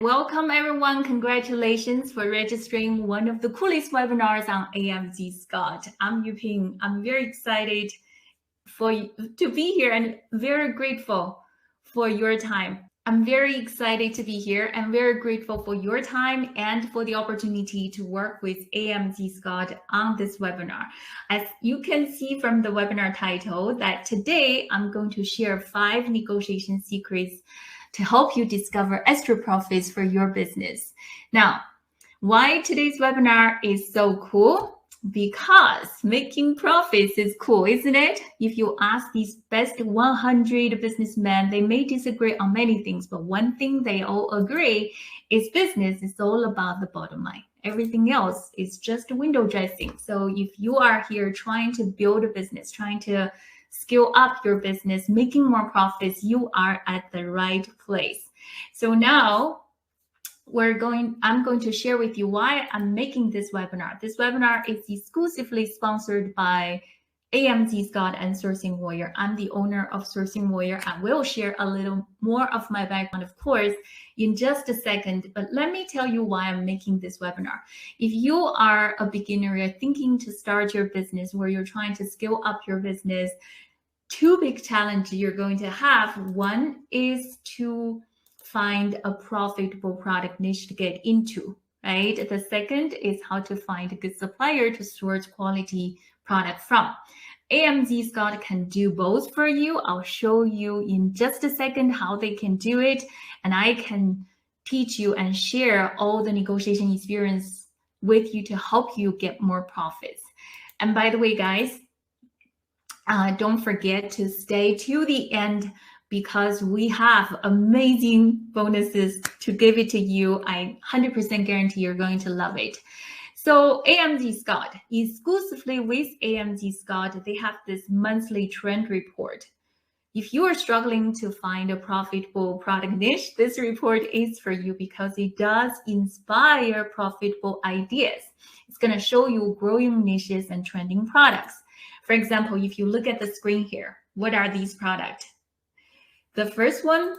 Welcome everyone. Congratulations for registering one of the coolest webinars on AMZ Scott. I'm Yuping. I'm very excited to be here and very grateful for your time. I'm very excited to be here and very grateful for your time and for the opportunity to work with AMZ Scott on this webinar. As you can see from the webinar title, that today I'm going to share 5 negotiation secrets to help you discover extra profits for your business. Now, why today's webinar is so cool? Because making profits is cool, isn't it? If you ask these best 100 businessmen, they may disagree on many things, but one thing they all agree is business is all about the bottom line. Everything else is just window dressing. So if you are here trying to build a business, trying to scale up your business, making more profits, you are at the right place. So now I'm going to share with you why I'm making this webinar. This webinar is exclusively sponsored by AMZ Scott and Sourcing Warrior. I'm the owner of Sourcing Warrior. I will share a little more of my background, of course, in just a second, but let me tell you why I'm making this webinar. If you are a beginner, you're thinking to start your business, where you're trying to scale up your business, 2 big challenges you're going to have. One is to find a profitable product niche to get into, right? The second is how to find a good supplier to source quality product from. AMZ Scott can do both for you. I'll show you in just a second how they can do it, and I can teach you and share all the negotiation experience with you to help you get more profits. And by the way, guys, don't forget to stay to the end, because we have amazing bonuses to give it to you. I 100% guarantee you're going to love it. So AMZ Scott, exclusively with AMZ Scott, they have this monthly trend report. If you are struggling to find a profitable product niche, this report is for you, because it does inspire profitable ideas. It's going to show you growing niches and trending products. For example, if you look at the screen here, what are these products? The first one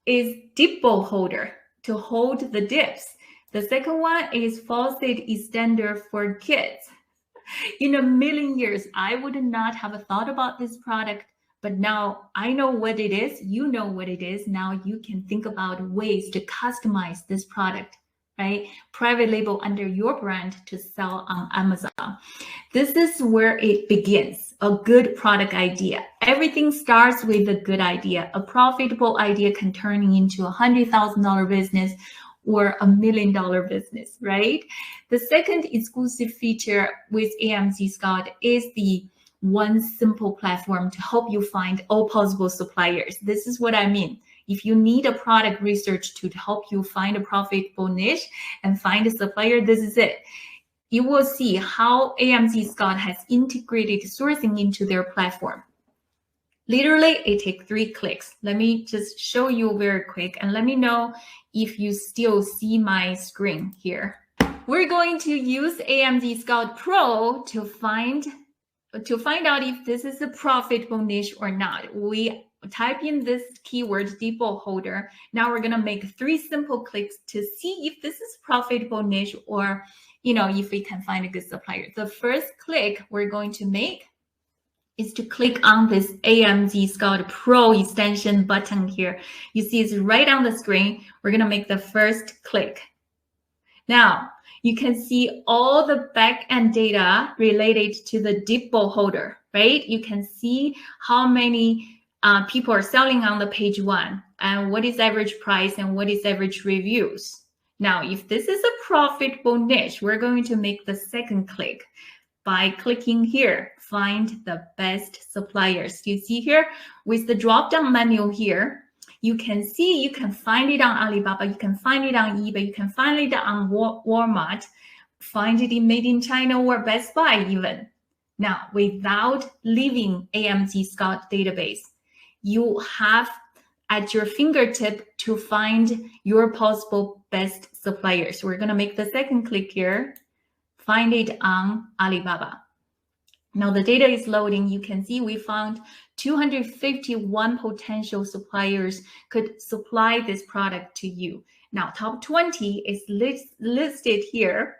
is dip bowl holder to hold the dips. The second one is faucet extender for kids. In a million years, I would not have thought about this product, but now I know what it is. You know what it is. Now you can think about ways to customize this product, right? Private label under your brand to sell on Amazon. This is where it begins, a good product idea. Everything starts with a good idea. A profitable idea can turn into a $100,000 business or $1 million business, right? The second exclusive feature with AMZ Scott is the one simple platform to help you find all possible suppliers. This is what I mean. If you need a product research to help you find a profitable niche and find a supplier, this is it. You will see how AMZ Scott has integrated sourcing into their platform. Literally, it takes 3 clicks. Let me just show you very quick, and let me know if you still see my screen here. We're going to use AMZ Scout Pro to find out if this is a profitable niche or not. We type in this keyword, dip bowl holder. Now we're gonna make 3 simple clicks to see if this is profitable niche, or if we can find a good supplier. The first click we're going to make is to click on this AMZ Scout Pro extension button here. You see it's right on the screen. We're gonna make the first click. Now, you can see all the back-end data related to the dip bowl holder, right? You can see how many people are selling on the page 1, and what is average price and what is average reviews. Now, if this is a profitable niche, we're going to make the second click by clicking here, find the best suppliers. You see here with the drop-down menu here, you can see you can find it on Alibaba, you can find it on eBay, you can find it on Walmart, find it in Made in China or Best Buy even. Now, without leaving AMZ Scott database, you have at your fingertip to find your possible best suppliers. We're gonna make the second click here, find it on Alibaba. Now the data is loading. You can see we found 251 potential suppliers could supply this product to you. Now, top 20 is listed here.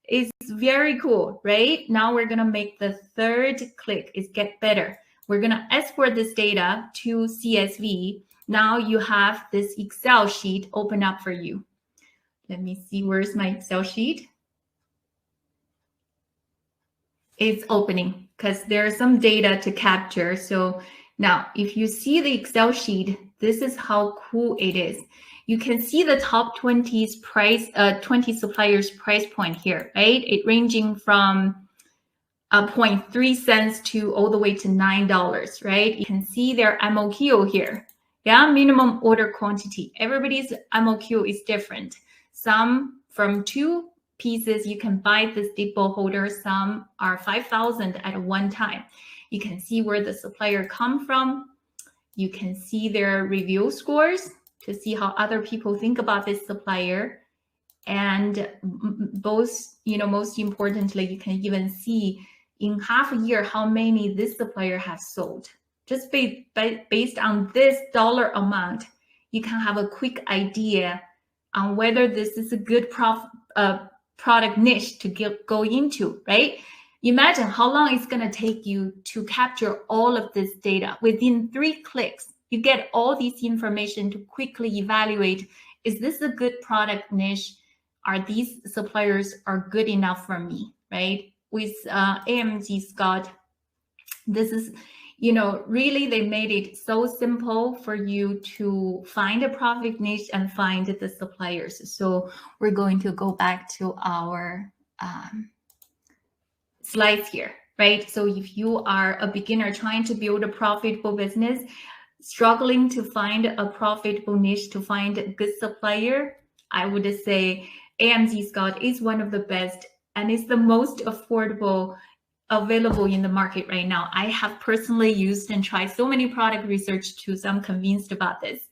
It's very cool, right? Now we're going to make the third click is get better. We're going to export this data to CSV. Now you have this Excel sheet open up for you. Let me see, where's my Excel sheet? It's opening because there's some data to capture. So now if you see the Excel sheet, this is how cool it is. You can see the top 20's price, 20 suppliers price point here, right? It ranging from 0.3 cents to all the way to $9, right? You can see their MOQ here. Yeah, minimum order quantity. Everybody's MOQ is different. Some from 2 pieces, you can buy this depot holder. Some are 5,000 at one time. You can see where the supplier come from. You can see their review scores to see how other people think about this supplier. And both, most importantly, you can even see in half a year how many this supplier has sold. Just based on this dollar amount, you can have a quick idea on whether this is a good product niche to go into, right? Imagine how long it's going to take you to capture all of this data. Within 3 clicks, you get all this information to quickly evaluate, is this a good product niche? Are these suppliers are good enough for me, right? With AMG Scott, this is, really they made it so simple for you to find a profit niche and find the suppliers. So we're going to go back to our slides here, right? So if you are a beginner trying to build a profitable business, struggling to find a profitable niche, to find a good supplier, I would say AMG Scott is one of the best and is the most affordable available in the market right now. I have personally used and tried so many product research too, so I'm convinced about this.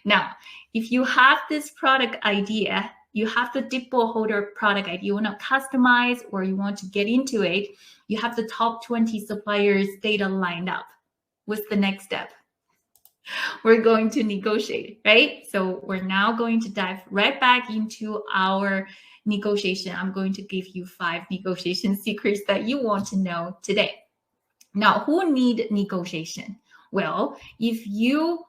Now, if you have this product idea, you have the depot holder product idea, you want to customize or you want to get into it, you have the top 20 suppliers data lined up. What's the next step? We're going to negotiate, right? So we're now going to dive right back into our negotiation. I'm going to give you 5 negotiation secrets that you want to know today. Now, who need negotiation? Well, if you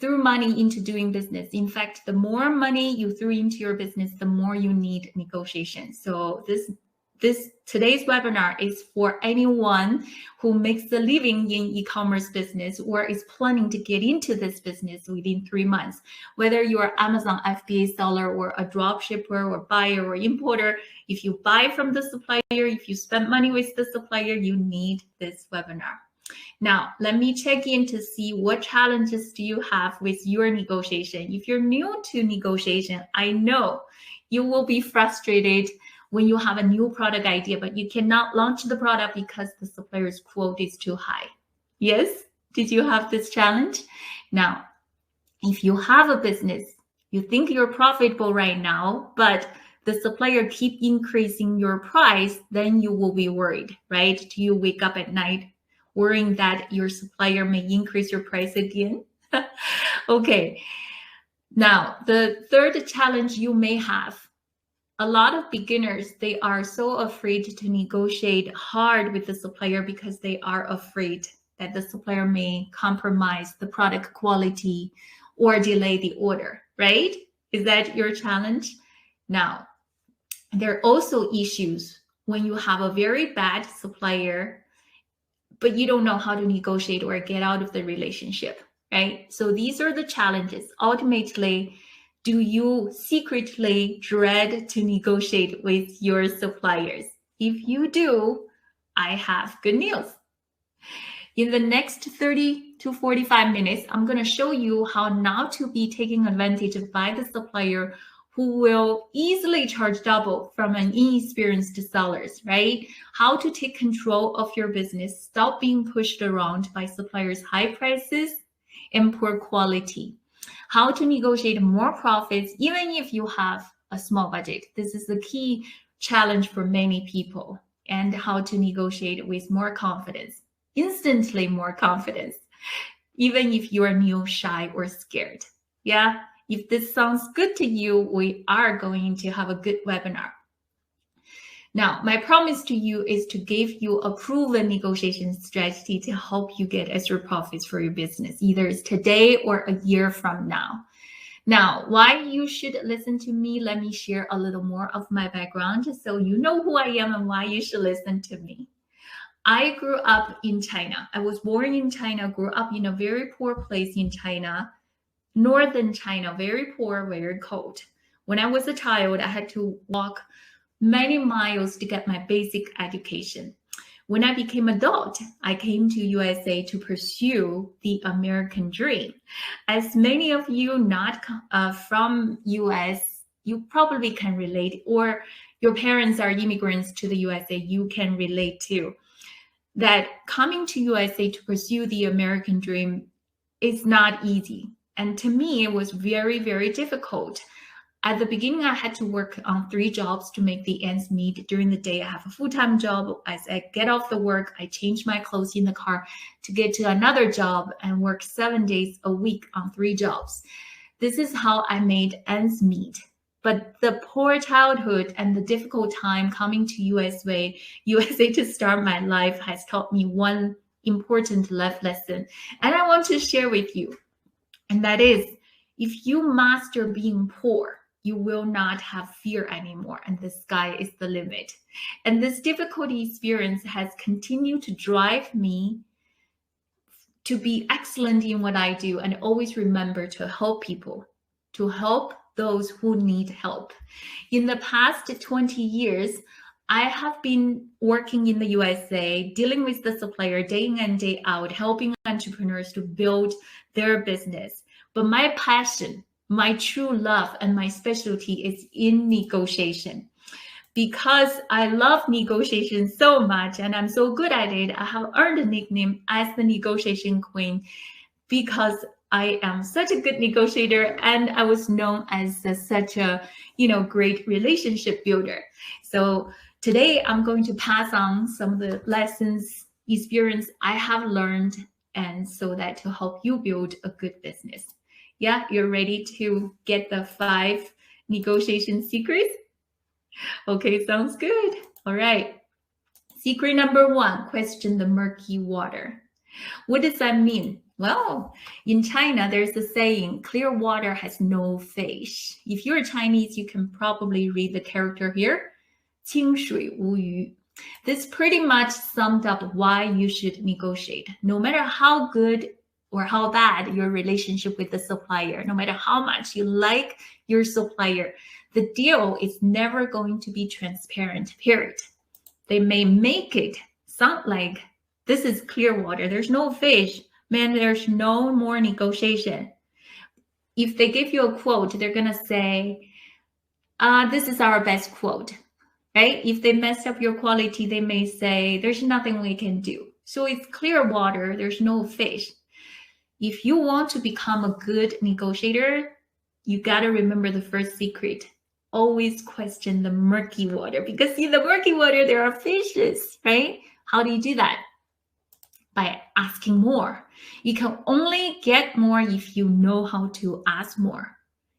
threw money into doing business, in fact, the more money you threw into your business, the more you need negotiation. So today's webinar is for anyone who makes a living in e-commerce business or is planning to get into this business within 3 months. Whether you're Amazon FBA seller or a drop shipper or buyer or importer, if you buy from the supplier, if you spend money with the supplier, you need this webinar. Now, let me check in to see what challenges do you have with your negotiation. If you're new to negotiation, I know you will be frustrated when you have a new product idea, but you cannot launch the product because the supplier's quote is too high. Yes? Did you have this challenge? Now, if you have a business, you think you're profitable right now, but the supplier keep increasing your price, then you will be worried, right? Do you wake up at night worrying that your supplier may increase your price again? Okay. Now, the third challenge you may have, a lot of beginners, they are so afraid to negotiate hard with the supplier because they are afraid that the supplier may compromise the product quality or delay the order, right? Is that your challenge? Now, there are also issues when you have a very bad supplier, but you don't know how to negotiate or get out of the relationship, right? So these are the challenges. Ultimately, do you secretly dread to negotiate with your suppliers? If you do, I have good news. In the next 30 to 45 minutes, I'm going to show you how not to be taken advantage of by the supplier who will easily charge double from an inexperienced sellers, right? How to take control of your business, stop being pushed around by suppliers' high prices and poor quality. How to negotiate more profits, even if you have a small budget. This is the key challenge for many people. And how to negotiate with more confidence, instantly more confidence, even if you are new, shy, or scared. Yeah, If this sounds good to you, we are going to have a good webinar. Now, my promise to you is to give you a proven negotiation strategy to help you get extra profits for your business, either it's today or a year from now. Now, why you should listen to me, let me share a little more of my background so you know who I am and why you should listen to me. I grew up in China. I was born in China, grew up in a very poor place in China, northern China, very poor, very cold. When I was a child, I had to walk many miles to get my basic education. When I became adult, I came to USA to pursue the American dream. As many of you not from US, you probably can relate, or your parents are immigrants to the USA, you can relate too. That coming to USA to pursue the American dream is not easy. And to me, it was very, very difficult. At the beginning, I had to work on 3 jobs to make the ends meet. During the day, I have a full-time job. As I get off the work, I change my clothes in the car to get to another job and work 7 days a week on 3 jobs. This is how I made ends meet. But the poor childhood and the difficult time coming to USA to start my life has taught me one important life lesson. And I want to share with you. And that is, if you master being poor, you will not have fear anymore, and the sky is the limit. And this difficult experience has continued to drive me to be excellent in what I do and always remember to help people, to help those who need help. In the past 20 years, I have been working in the USA, dealing with the supplier day in and day out, helping entrepreneurs to build their business. But my passion, my true love, and my specialty is in negotiation. Because I love negotiation so much and I'm so good at it, I have earned a nickname as the negotiation queen because I am such a good negotiator and I was known as such a, great relationship builder. So today I'm going to pass on some of the lessons, experience I have learned, and so that to help you build a good business. Yeah, you're ready to get the 5 negotiation secrets? Okay, sounds good. All right. Secret number 1, question the murky water. What does that mean? Well, in China, there's a saying, clear water has no fish. If you're Chinese, you can probably read the character here, 清水无鱼. This pretty much summed up why you should negotiate. No matter how good or how bad your relationship with the supplier, no matter how much you like your supplier, the deal is never going to be transparent, period. They may make it sound like this is clear water. There's no fish. Man, there's no more negotiation. If they give you a quote, they're going to say, this is our best quote, right? If they mess up your quality, they may say, there's nothing we can do. So it's clear water. There's no fish. If you want to become a good negotiator, you got to remember the first secret. Always question the murky water, because in the murky water, there are fishes, right? How do you do that? By asking more. You can only get more if you know how to ask more.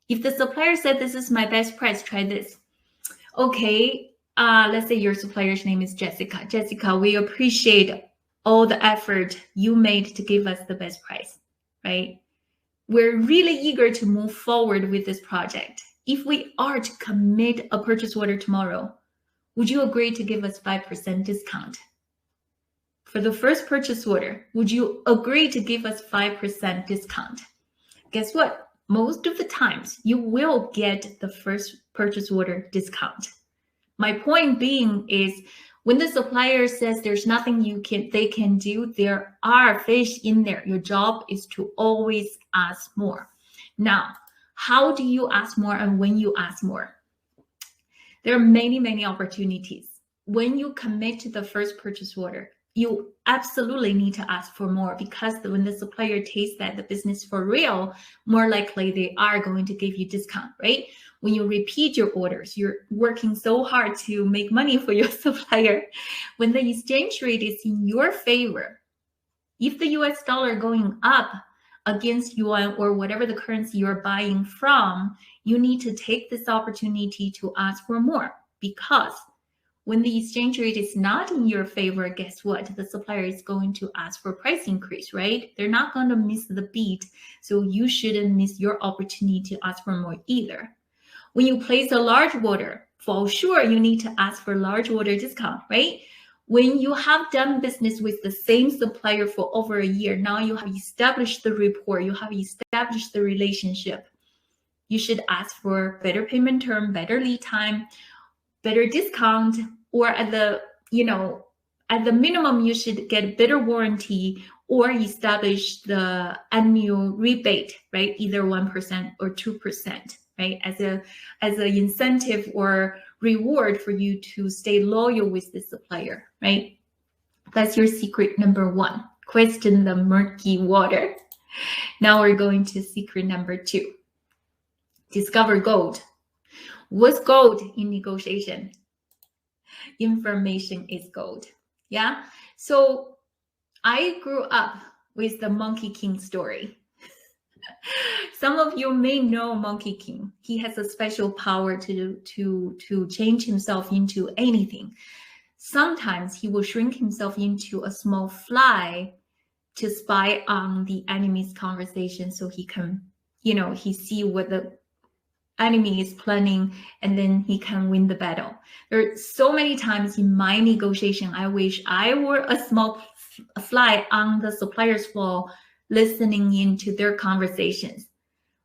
If the supplier said, this is my best price, try this. Okay, let's say your supplier's name is Jessica. Jessica, we appreciate all the effort you made to give us the best price, right? We're really eager to move forward with this project. If we are to commit a purchase order tomorrow, would you agree to give us 5% discount? For the first purchase order, would you agree to give us 5% discount? Guess what? Most of the times, you will get the first purchase order discount. My point being is, when the supplier says there's nothing they can do, there are fish in there. Your job is to always ask more. Now, how do you ask more and when you ask more? There are many, many opportunities. When you commit to the first purchase order, you absolutely need to ask for more, because when the supplier tastes that the business for real, more likely they are going to give you discount, right? When you repeat your orders, you're working so hard to make money for your supplier. When the exchange rate is in your favor, if the US dollar going up against yuan or whatever the currency you're buying from, you need to take this opportunity to ask for more, because when the exchange rate is not in your favor, guess what? The supplier is going to ask for price increase, right? They're not going to miss the beat. So you shouldn't miss your opportunity to ask for more either. When you place a large order, for sure, you need to ask for large order discount, right? When you have done business with the same supplier for over a year, now you have established the rapport, you have established the relationship. You should ask for better payment term, better lead time, better discount, or at the minimum, you should get better warranty or establish the annual rebate, right? Either 1% or 2%, right? As an incentive or reward for you to stay loyal with the supplier, right? That's your secret number one. Question the murky water. Now we're going to secret number two. Discover gold. What's gold in negotiation? Information is gold. Yeah. So I grew up with the Monkey King story. Some of you may know Monkey King. He has a special power to change himself into anything. Sometimes he will shrink himself into a small fly to spy on the enemy's conversation, so he can, he see what the enemy is planning, and then he can win the battle. There are so many times in my negotiation, I wish I were a small fly on the supplier's wall, listening into their conversations.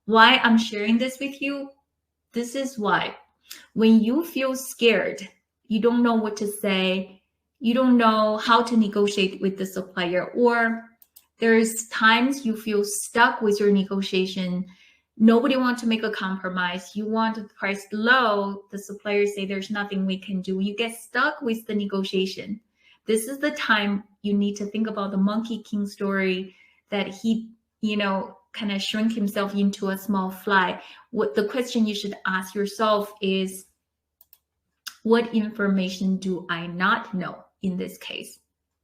Why I'm sharing this with you? This is why. When you feel scared, you don't know what to say, you don't know how to negotiate with the supplier, or there's times you feel stuck with your negotiation. Nobody wants to make a compromise. You want the price low. The suppliers say there's nothing we can do. You get stuck with the negotiation. This is the time you need to think about the Monkey King story, that he, kind of shrink himself into a small fly. What the question you should ask yourself is, what information do I not know in this case?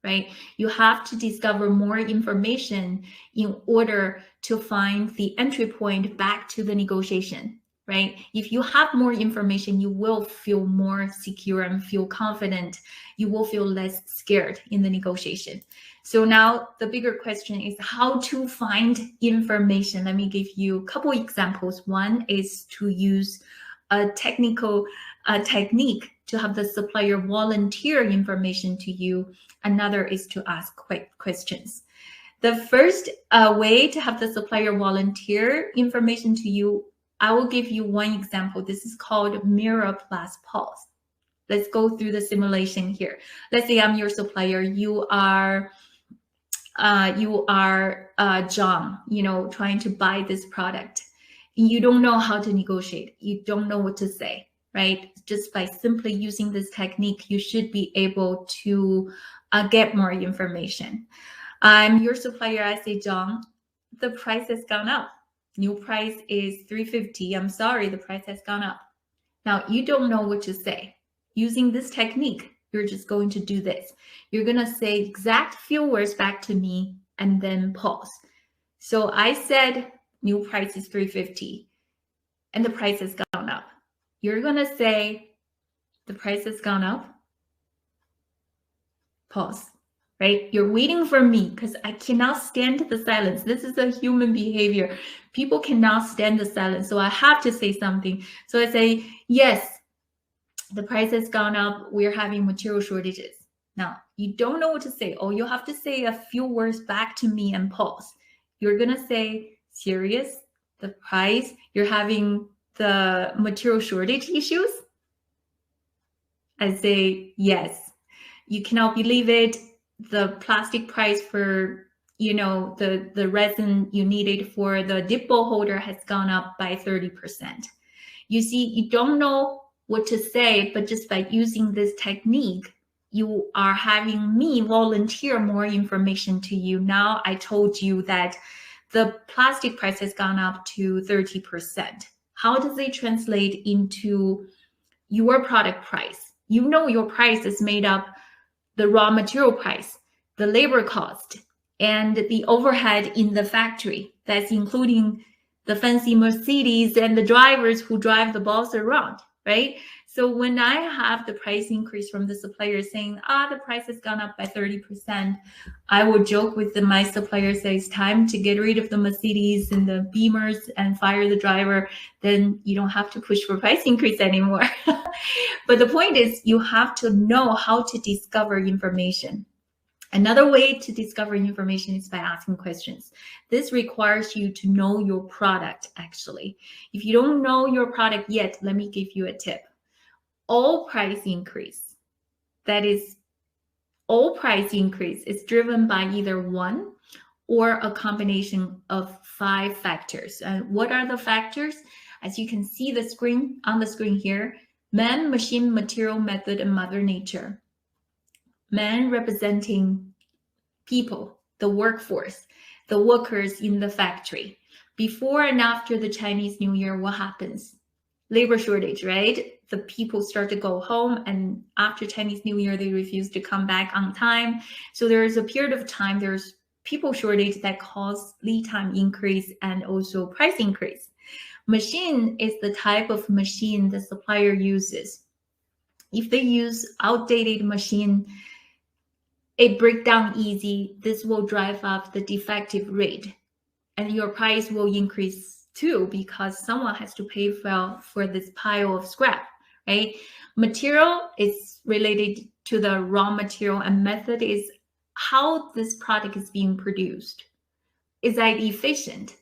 Right? You have to discover more information in order to find the entry point back to the negotiation, right? If you have more information, you will feel more secure and feel confident. You will feel less scared in the negotiation. So now the bigger question is how to find information. Let me give you a couple examples. One is to use a technical technique to have the supplier volunteer information to you. Another is to ask quick questions. The first way to have the supplier volunteer information to you, I will give you one example. This is called mirror plus pause. Let's go through the simulation here. Let's say I'm your supplier. You are John, trying to buy this product. You don't know how to negotiate. You don't know what to say, right? Just by simply using this technique, you should be able to get more information. I'm your supplier. I say, John, the price has gone up. New price is $350. I'm sorry, the price has gone up. Now, you don't know what to say. Using this technique, you're just going to do this. You're going to say exact few words back to me and then pause. So I said, new price is $350 and the price has gone up. You're going to say, the price has gone up. Pause, right? You're waiting for me because I cannot stand the silence. This is a human behavior. People cannot stand the silence. So I have to say something. So I say, yes, the price has gone up. We're having material shortages. Now, you don't know what to say. Oh, you have to say a few words back to me and pause. You're going to say, serious, the price, you're having the material shortage issues? I say, yes. You cannot believe it. The plastic price for, the resin you needed for the dip bowl holder has gone up by 30%. You see, you don't know what to say, but just by using this technique, you are having me volunteer more information to you. Now I told you that the plastic price has gone up to 30%. How does it translate into your product price? Your price is made up the raw material price, the labor cost, and the overhead in the factory. That's including the fancy Mercedes and the drivers who drive the boss around, right? So when I have the price increase from the supplier saying, the price has gone up by 30%, I will joke with my supplier, say it's time to get rid of the Mercedes and the Beamers and fire the driver. Then you don't have to push for price increase anymore. But the point is, you have to know how to discover information. Another way to discover information is by asking questions. This requires you to know your product, actually. If you don't know your product yet, let me give you a tip. All price increase is driven by either one or a combination of 5 factors. And what are the factors? As you can see on the screen here, man, machine, material, method, and Mother Nature. Man representing people, the workforce, the workers in the factory. Before and after the Chinese New Year, what happens? Labor shortage, right? The people start to go home, and after Chinese New Year, they refuse to come back on time. So there's a period of time, there's people shortage that cause lead time increase and also price increase. Machine is the type of machine the supplier uses. If they use outdated machine, it breaks down easy. This will drive up the defective rate, and your price will increase too because someone has to pay for this pile of scrap, right? Material is related to the raw material, and method is how this product is being produced. Is that efficient?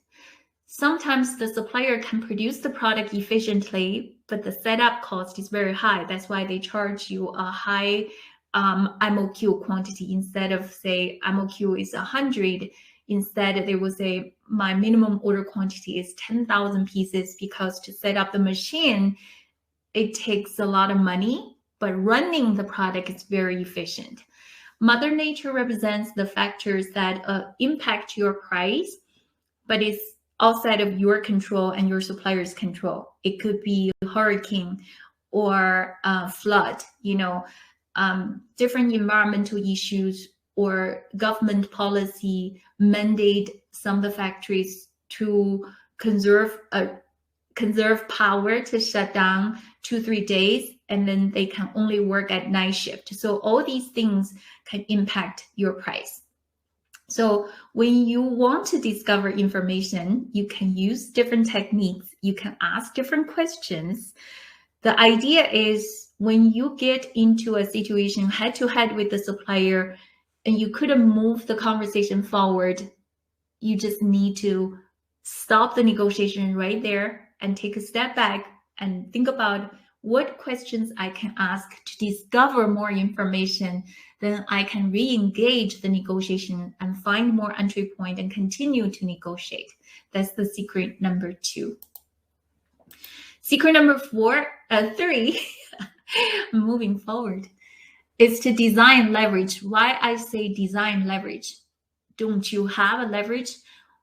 Sometimes the supplier can produce the product efficiently, but the setup cost is very high. That's why they charge you a high MOQ quantity. Instead of, say, MOQ is 100, instead they will say my minimum order quantity is 10,000 pieces, because to set up the machine, it takes a lot of money, but running the product is very efficient. Mother Nature represents the factors that impact your price, but it's outside of your control and your supplier's control. It could be hurricane or flood, different environmental issues, or government policy mandate some of the factories to conserve power, to shut down 2-3 days, and then they can only work at night shift. So all these things can impact your price. So when you want to discover information, you can use different techniques. You can ask different questions. The idea is, when you get into a situation head-to-head with the supplier and you couldn't move the conversation forward, you just need to stop the negotiation right there and take a step back and think about what questions I can ask to discover more information. Then I can re-engage the negotiation and find more entry point and continue to negotiate. That's the secret number 2. Secret number 3, moving forward, is to design leverage. Why I say design leverage? Don't you have a leverage?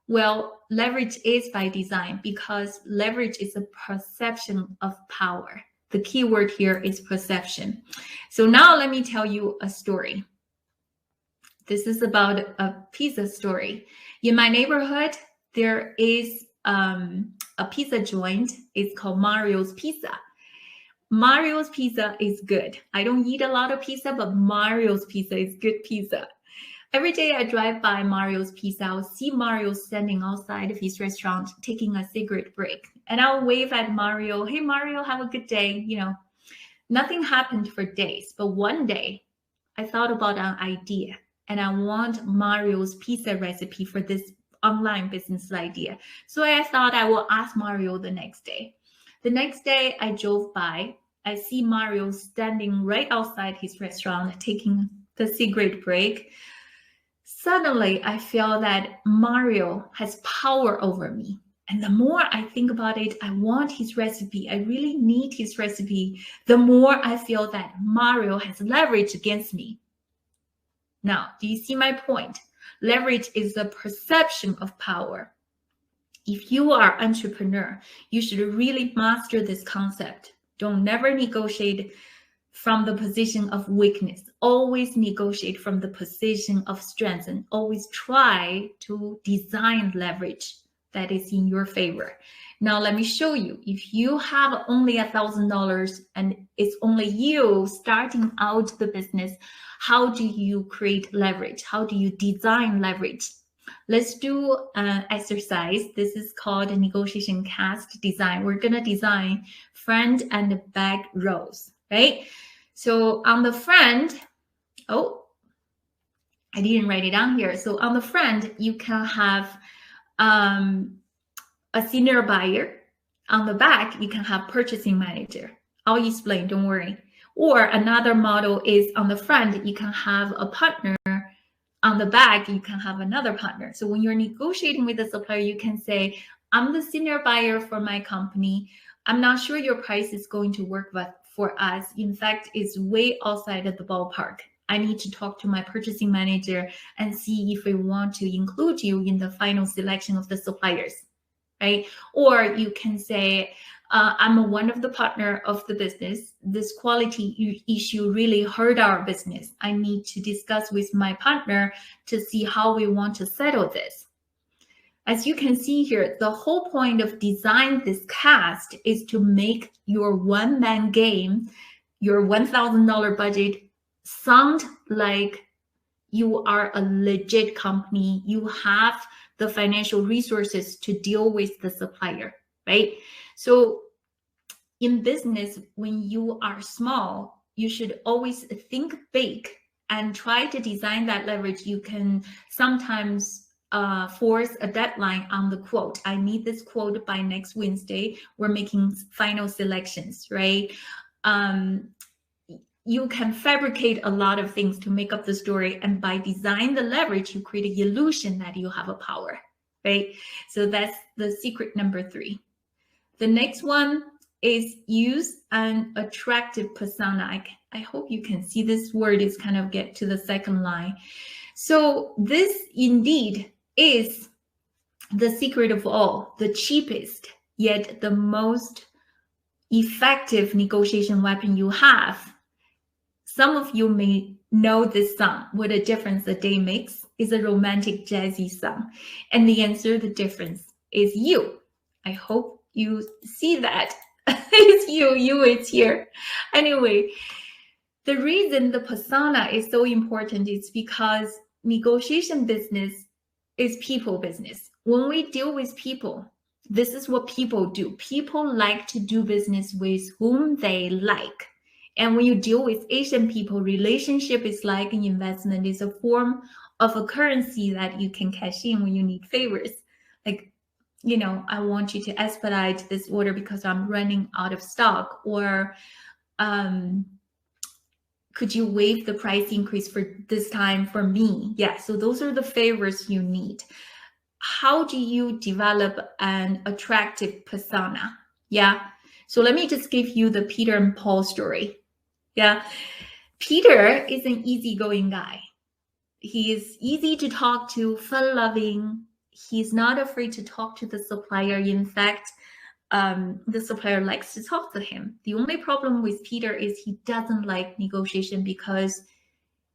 Well, leverage is by design, because leverage is a perception of power. The key word here is perception. So now let me tell you a story. This is about a pizza story. In my neighborhood, there is a pizza joint. It's called Mario's Pizza. Mario's Pizza is good. I don't eat a lot of pizza, but Mario's Pizza is good pizza. Every day I drive by Mario's Pizza, I'll see Mario standing outside of his restaurant taking a cigarette break. And I'll wave at Mario, hey Mario, have a good day. Nothing happened for days. But one day I thought about an idea, and I want Mario's pizza recipe for this online business idea. So I thought I will ask Mario the next day. The next day I drove by, I see Mario standing right outside his restaurant taking the cigarette break. Suddenly, I feel that Mario has power over me. And the more I think about it, I want his recipe. I really need his recipe. The more I feel that Mario has leverage against me. Now, do you see my point? Leverage is the perception of power. If you are an entrepreneur, you should really master this concept. Don't never negotiate from the position of weakness. Always negotiate from the position of strength, and always try to design leverage. that is in your favor. Now, let me show you. If you have only $1,000 and it's only you starting out the business, how do you create leverage? How do you design leverage? Let's do an exercise. This is called a negotiation cast design. We're going to design front and back rows, right? So on the front, oh, I didn't write it down here. So on the front, you can have a senior buyer. On the back, you can have purchasing manager. I'll explain, don't worry. Or another model is on the front, you can have a partner. On the back, you can have another partner. So when you're negotiating with the supplier, you can say, I'm the senior buyer for my company. I'm not sure your price is going to work for us. In fact, it's way outside of the ballpark. I need to talk to my purchasing manager and see if we want to include you in the final selection of the suppliers, right? Or you can say, I'm one of the partner of the business. This quality issue really hurt our business. I need to discuss with my partner to see how we want to settle this. As you can see here, the whole point of design this cast is to make your one-man game, your $1,000 budget, sound like you are a legit company. You have the financial resources to deal with the supplier, right? So in business, when you are small, you should always think big and try to design that leverage. You can sometimes force a deadline on the quote. I need this quote by next Wednesday. We're making final selections, right? You can fabricate a lot of things to make up the story. And by design the leverage, you create an illusion that you have a power, right? So that's the secret number 3. The next one is use an attractive persona. I hope you can see this word is kind of get to the second line. So this indeed is the secret of all, the cheapest, yet the most effective negotiation weapon you have. Some of you may know this song, What a Difference a Day Makes, is a romantic jazzy song. And the answer, the difference, is you. I hope you see that. It's you, it's here. Anyway, the reason the persona is so important is because negotiation business is people business. When we deal with people, this is what people do. People like to do business with whom they like. And when you deal with Asian people, relationship is like an investment. It's a form of a currency that you can cash in when you need favors. Like, you know, I want you to expedite this order because I'm running out of stock. Or could you waive the price increase for this time for me? Yeah, so those are the favors you need. How do you develop an attractive persona? Yeah, so let me just give you the Peter and Paul story. Yeah, Peter is an easygoing guy. He is easy to talk to, fun-loving. He's not afraid to talk to the supplier. In fact, the supplier likes to talk to him. The only problem with Peter is he doesn't like negotiation because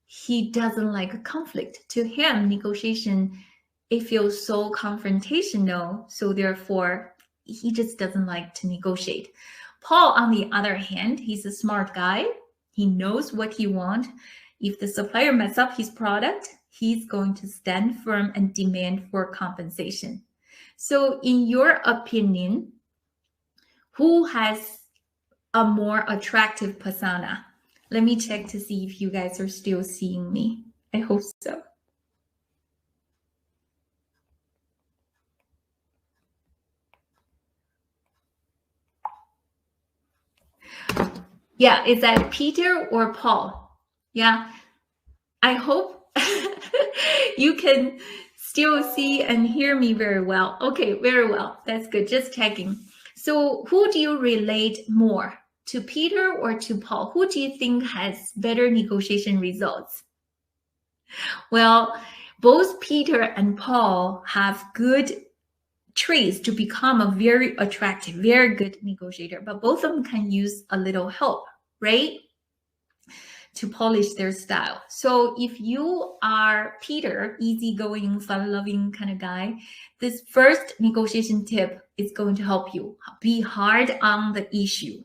he doesn't like a conflict. To him, negotiation, it feels so confrontational. So therefore, he just doesn't like to negotiate. Paul, on the other hand, he's a smart guy. He knows what he wants. If the supplier messes up his product, he's going to stand firm and demand for compensation. So in your opinion, who has a more attractive persona? Let me check to see if you guys are still seeing me. I hope so. Yeah, is that Peter or Paul? Yeah, I hope you can still see and hear me very well. Okay, very well. That's good. Just checking. So who do you relate more, to Peter or to Paul? Who do you think has better negotiation results? Well, both Peter and Paul have good traits to become a very attractive, very good negotiator, but both of them can use a little help, right? to polish their style. So if you are Peter, easygoing, fun-loving kind of guy, this first negotiation tip is going to help you. Be hard on the issue.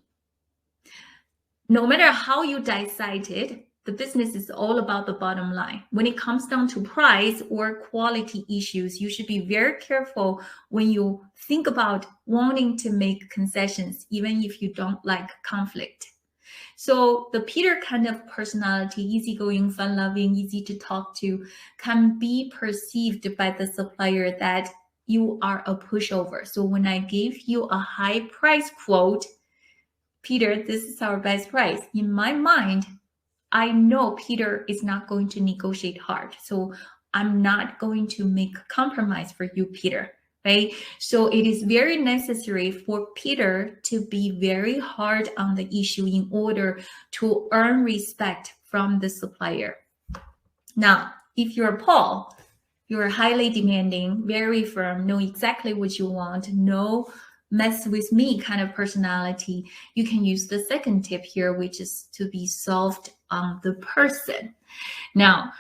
No matter how you dissect it, the business is all about the bottom line. When it comes down to price or quality issues, you should be very careful when you think about wanting to make concessions, even if you don't like conflict. So the Peter kind of personality, easygoing, fun-loving, easy to talk to, can be perceived by the supplier that you are a pushover. So when I gave you a high price quote, Peter, this is our best price. In my mind, I know Peter is not going to negotiate hard. So I'm not going to make a compromise for you, Peter, right? So it is very necessary for Peter to be very hard on the issue in order to earn respect from the supplier. Now, if you're Paul, you're highly demanding, very firm, know exactly what you want, no mess with me kind of personality, you can use the second tip here, which is to be soft on the person. Now,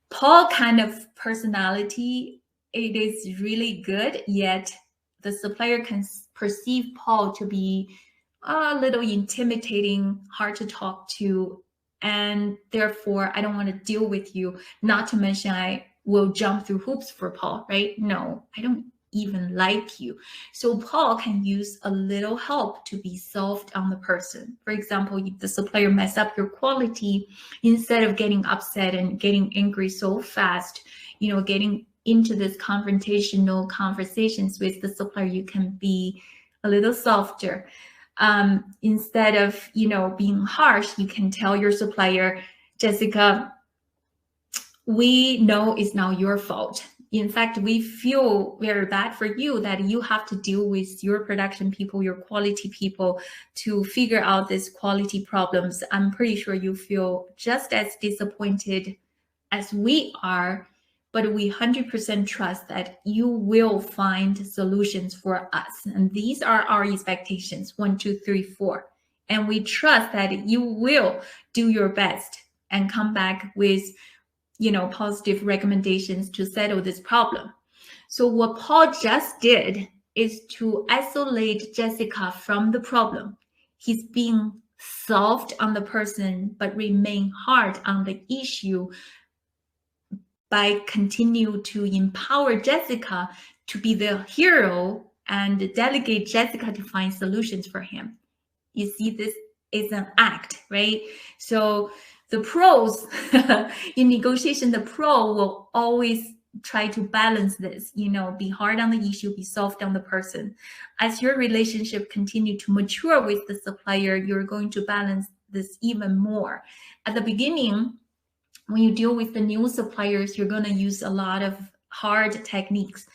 Paul kind of personality, it is really good, yet the supplier can perceive Paul to be a little intimidating, hard to talk to, and therefore I don't want to deal with you. Not to mention I will jump through hoops for Paul, right? No, I don't even like you. So Paul can use a little help to be soft on the person. For example, if the supplier mess up your quality, instead of getting upset and getting angry so fast, getting into this confrontational conversations with the supplier, you can be a little softer. Instead of, being harsh, you can tell your supplier, Jessica, we know it's not your fault. In fact, we feel very bad for you that you have to deal with your production people, your quality people to figure out these quality problems. I'm pretty sure you feel just as disappointed as we are, but we 100% trust that you will find solutions for us. And these are our expectations, 1, 2, 3, 4. And we trust that you will do your best and come back with positive recommendations to settle this problem. So what Paul just did is to isolate Jessica from the problem. He's being soft on the person, but remain hard on the issue by continue to empower Jessica to be the hero and delegate Jessica to find solutions for him. You see, this is an act, right? So the pros in negotiation, the pro will always try to balance this, be hard on the issue, be soft on the person. As your relationship continue to mature with the supplier, you're going to balance this even more. At the beginning, when you deal with the new suppliers, you're going to use a lot of hard techniques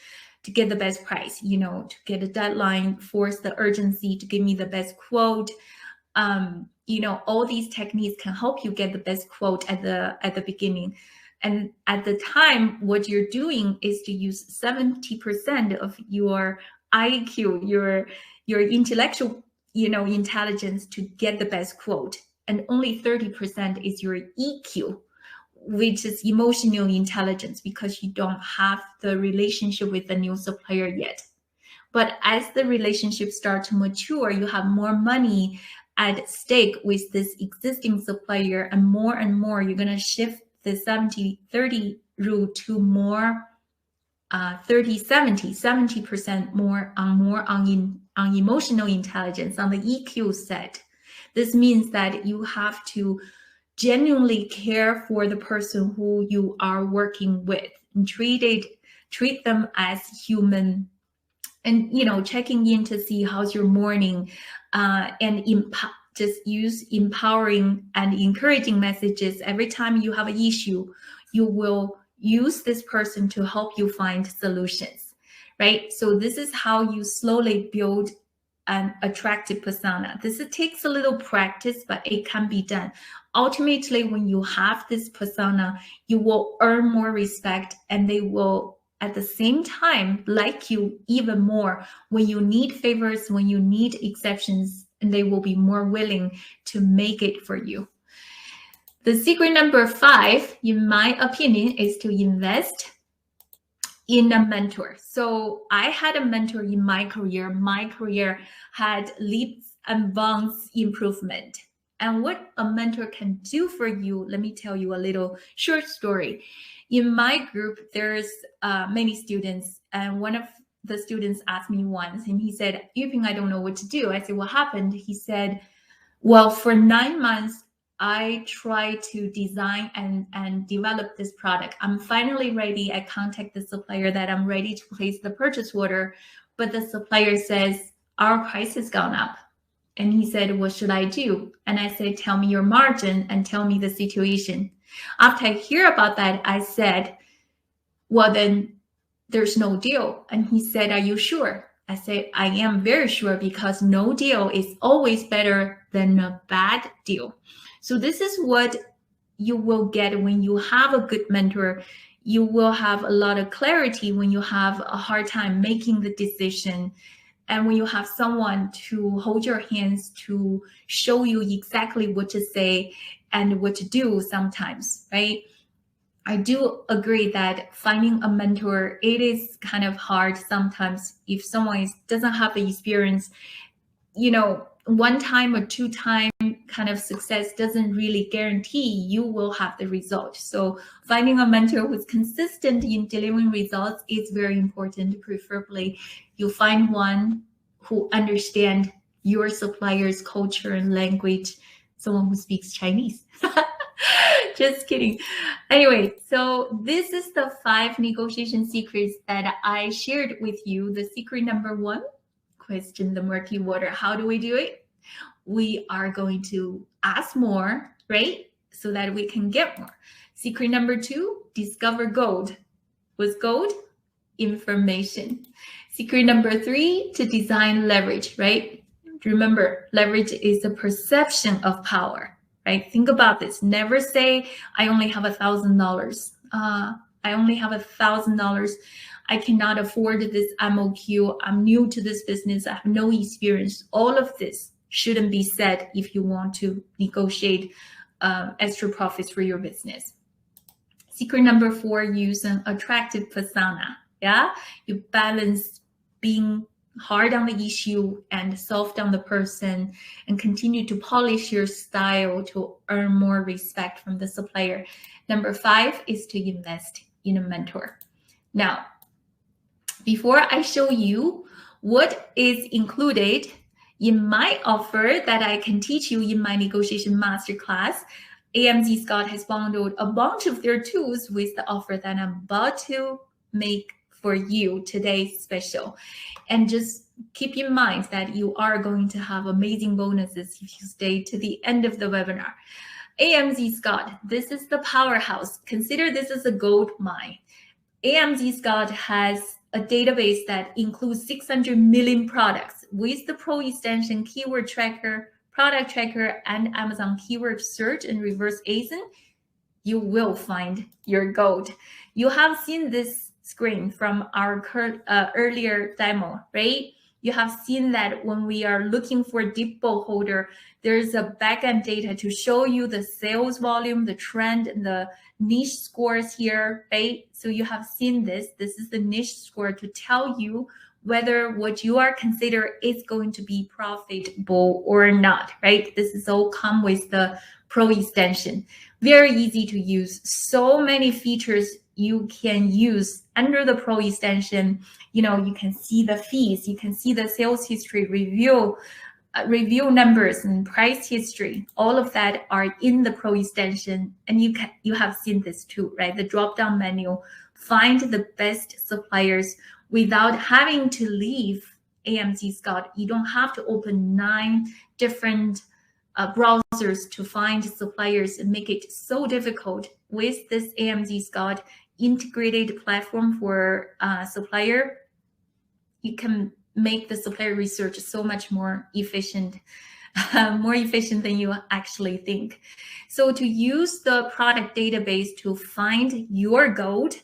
to get the best price, to get a deadline, force the urgency to give me the best quote. All these techniques can help you get the best quote at the beginning. And at the time, what you're doing is to use 70% of your IQ, your intellectual, intelligence to get the best quote. And only 30% is your EQ, which is emotional intelligence, because you don't have the relationship with the new supplier yet. But as the relationship starts to mature, you have more money at stake with this existing supplier, and more you're going to shift the 70-30 rule to more 30-70% more on emotional intelligence, on the EQ set. This means that you have to genuinely care for the person who you are working with and treat them as human, and checking in to see how's your morning, and just use empowering and encouraging messages. Every time you have an issue, you will use this person to help you find solutions, right? So this is how you slowly build an attractive persona. This takes a little practice, but it can be done. Ultimately, when you have this persona, you will earn more respect, and they will at the same time like you even more when you need favors, when you need exceptions, and they will be more willing to make it for you. The secret number 5, in my opinion, is to invest in a mentor. So I had a mentor in my career. My career had leaps and bounds improvement. And what a mentor can do for you, let me tell you a little short story. In my group, there's many students, and one of the students asked me once, and he said, Yuping, I don't know what to do. I said, what happened? He said, well, for 9 months, I try to design and develop this product. I'm finally ready. I contact the supplier that I'm ready to place the purchase order, but the supplier says, our price has gone up. And he said, what should I do? And I said, tell me your margin and tell me the situation. After I hear about that, I said, well, then there's no deal. And he said, are you sure? I said, I am very sure, because no deal is always better than a bad deal. So this is what you will get when you have a good mentor. You will have a lot of clarity when you have a hard time making the decision. And when you have someone to hold your hands, to show you exactly what to say and what to do sometimes, right? I do agree that finding a mentor, it is kind of hard sometimes if someone doesn't have the experience. You know, 1 time or 2 time kind of success doesn't really guarantee you will have the result. So finding a mentor who's consistent in delivering results is very important. Preferably, you find one who understands your supplier's culture and language, someone who speaks Chinese. Just kidding. Anyway, so this is the 5 negotiation secrets that I shared with you. The secret number 1, question the murky water. How do we do it? We are going to ask more, right? So that we can get more. Secret number 2, discover gold. What's gold? Information. Secret number 3, to design leverage, right? Remember, leverage is the perception of power. Right? Think about this. Never say, I only have $1,000. I only have $1,000. I cannot afford this MOQ. I'm new to this business. I have no experience. All of this shouldn't be said if you want to negotiate extra profits for your business. Secret number 4, use an attractive persona. Yeah, you balance being hard on the issue and soft on the person, and continue to polish your style to earn more respect from the supplier. Number 5 is to invest in a mentor. Now, before I show you what is included in my offer that I can teach you in my negotiation masterclass, AMZ Scott has bundled a bunch of their tools with the offer that I'm about to make for you today special. And just keep in mind that you are going to have amazing bonuses if you stay to the end of the webinar. AMZ Scott, this is the powerhouse. Consider this as a gold mine. AMZ Scott has a database that includes 600 million products with the Pro extension, keyword tracker, product tracker, and Amazon keyword search and reverse ASIN. You will find your gold. You have seen this screen from our earlier demo, right? You have seen that when we are looking for deep bowl holder, there's a backend data to show you the sales volume, the trend, and the niche scores here, right? So you have seen this. This is the niche score to tell you whether what you are consider is going to be profitable or not, right? This is all come with the Pro extension. Very easy to use. So many features you can use under the Pro extension. You know, you can see the fees, you can see the sales history, review numbers and price history. All of that are in the Pro extension, and you have seen this too, right? The drop-down menu, find the best suppliers without having to leave AMZ Scott. You don't have to open 9 different browsers to find suppliers and make it so difficult. With this AMZ Scott integrated platform for supplier, you can make the supplier research so much more efficient, more efficient than you actually think. So to use the product database to find your gold,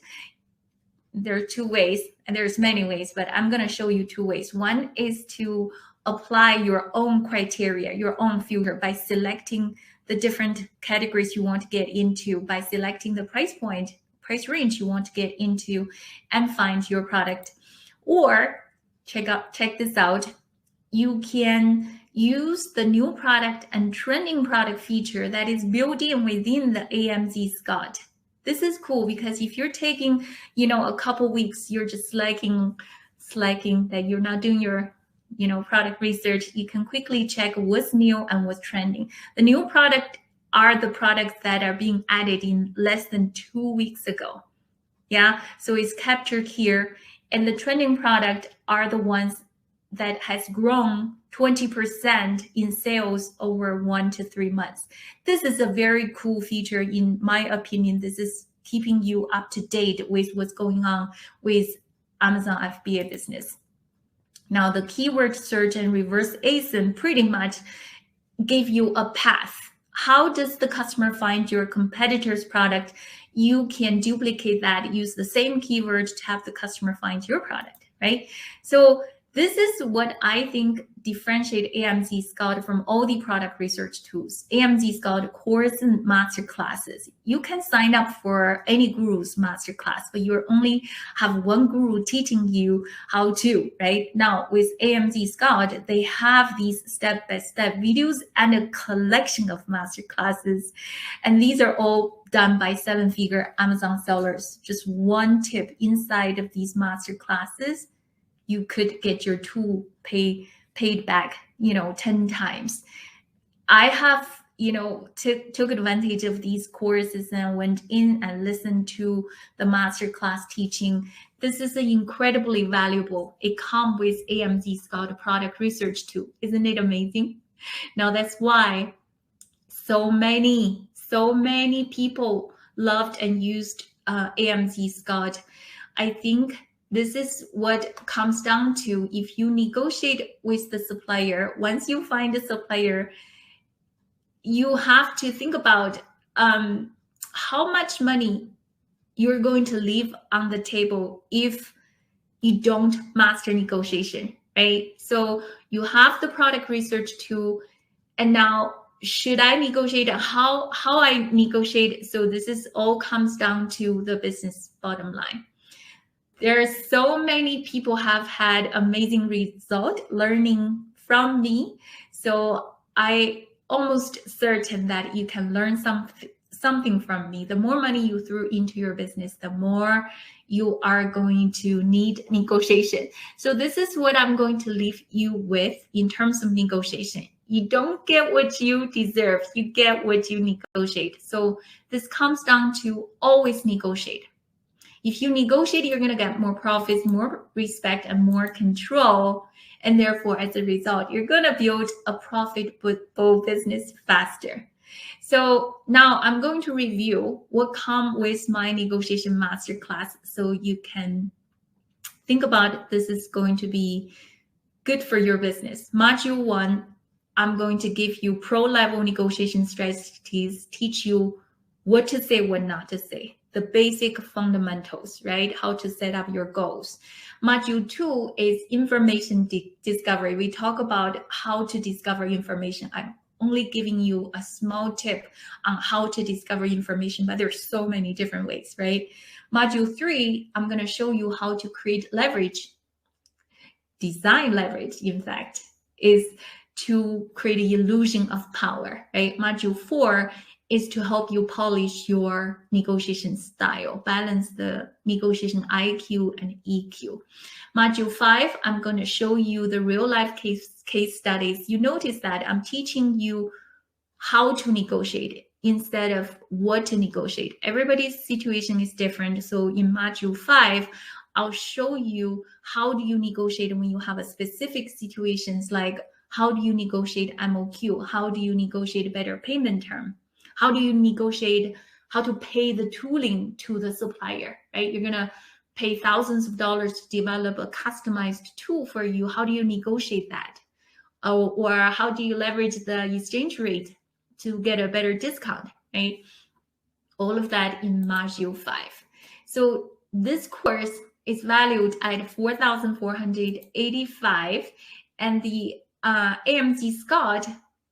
there are 2 ways, and there's many ways, but I'm going to show you 2 ways. One is to apply your own criteria, your own filter by selecting the different categories you want to get into by selecting the price range you want to get into, and find your product. Or check this out. You can use the new product and trending product feature that is built in within the AMZ Scott. This is cool because if you're taking, a couple weeks, you're just slacking that you're not doing your, product research, you can quickly check what's new and what's trending. The new product are the products that are being added in less than 2 weeks ago. Yeah, so it's captured here. And the trending product are the ones that has grown 20% in sales over 1 to 3 months. This is a very cool feature. In my opinion, this is keeping you up to date with what's going on with Amazon FBA business. Now, the keyword search and reverse ASIN pretty much gave you a path. How does the customer find your competitor's product? You can duplicate that, use the same keyword to have the customer find your product, right? So this is what I think differentiate AMZ Scout from all the product research tools. AMZ Scout course and master classes. You can sign up for any guru's master class, but you only have one guru teaching you how to, right? Now with AMZ Scout, they have these step-by-step videos and a collection of master classes. And these are all done by 7-figure Amazon sellers. Just one tip inside of these master classes, you could get your tool paid back, 10 times. I have, took advantage of these courses and went in and listened to the masterclass teaching. This is incredibly valuable. It comes with AMZ Scout product research tool. Isn't it amazing? Now that's why so many people loved and used AMZ Scout. I think this is what comes down to, if you negotiate with the supplier, once you find a supplier, you have to think about how much money you're going to leave on the table if you don't master negotiation, right? So you have the product research tool, and now should I negotiate? How I negotiate? So this is all comes down to the business bottom line. There are so many people have had amazing result learning from me. So I almost certain that you can learn something from me. The more money you throw into your business, the more you are going to need negotiation. So this is what I'm going to leave you with in terms of negotiation. You don't get what you deserve. You get what you negotiate. So this comes down to always negotiate. If you negotiate, you're going to get more profits, more respect, and more control. And therefore, as a result, you're going to build a profitable business faster. So now I'm going to review what comes with my negotiation masterclass, so you can think about this is going to be good for your business. Module 1, I'm going to give you pro-level negotiation strategies, teach you what to say, what not to say. The basic fundamentals, right? How to set up your goals. Module 2 is information discovery. We talk about how to discover information. I'm only giving you a small tip on how to discover information, but there's so many different ways, right? Module 3, I'm going to show you how to create leverage. Design leverage, in fact, is to create an illusion of power, right? Module 4 is to help you polish your negotiation style, balance the negotiation IQ and EQ. Module 5, I'm going to show you the real life case studies. You notice that I'm teaching you how to negotiate instead of what to negotiate. Everybody's situation is different. So in module 5, I'll show you how do you negotiate when you have a specific situations, like how do you negotiate MOQ? How do you negotiate a better payment term? How do you negotiate how to pay the tooling to the supplier, right? You're going to pay thousands of dollars to develop a customized tool for you. How do you negotiate that? Or how do you leverage the exchange rate to get a better discount, right? All of that in module 5. So this course is valued at $4,485, and the AMZ Scott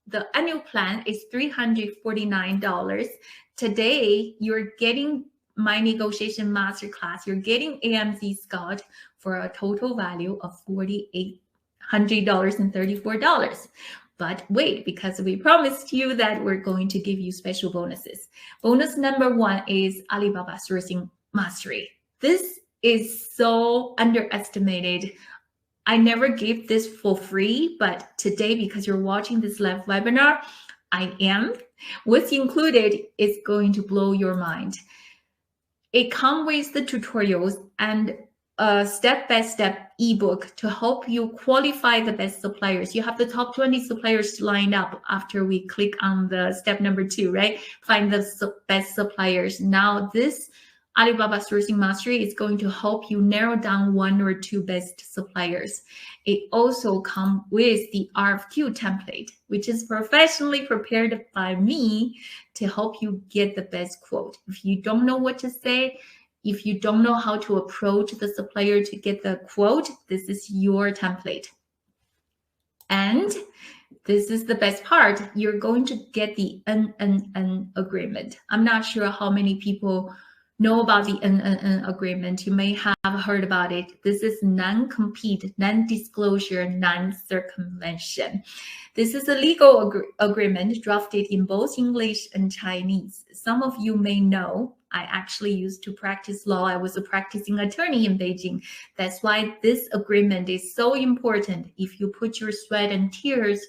the annual plan is $349. Today, you're getting my negotiation masterclass. You're getting AMZ Scott for a total value of $4,834. But wait, because we promised you that we're going to give you special bonuses. Bonus number 1 is Alibaba Sourcing Mastery. This is so underestimated. I never gave this for free, but today, because you're watching this live webinar, I am. What's included is going to blow your mind. It comes with the tutorials and a step-by-step ebook to help you qualify the best suppliers. You have the top 20 suppliers lined up after we click on the step number 2, right? Find the best suppliers. Now this Alibaba Sourcing Mastery is going to help you narrow down 1 or 2 best suppliers. It also comes with the RFQ template, which is professionally prepared by me to help you get the best quote. If you don't know what to say, if you don't know how to approach the supplier to get the quote, this is your template. And this is the best part. You're going to get the NNN agreement. I'm not sure how many people know about the NNN agreement. You may have heard about it. This is non-compete, non-disclosure, non-circumvention. This is a legal agreement drafted in both English and Chinese. Some of you may know I actually used to practice law. I was a practicing attorney in Beijing. That's why this agreement is so important. If you put your sweat and tears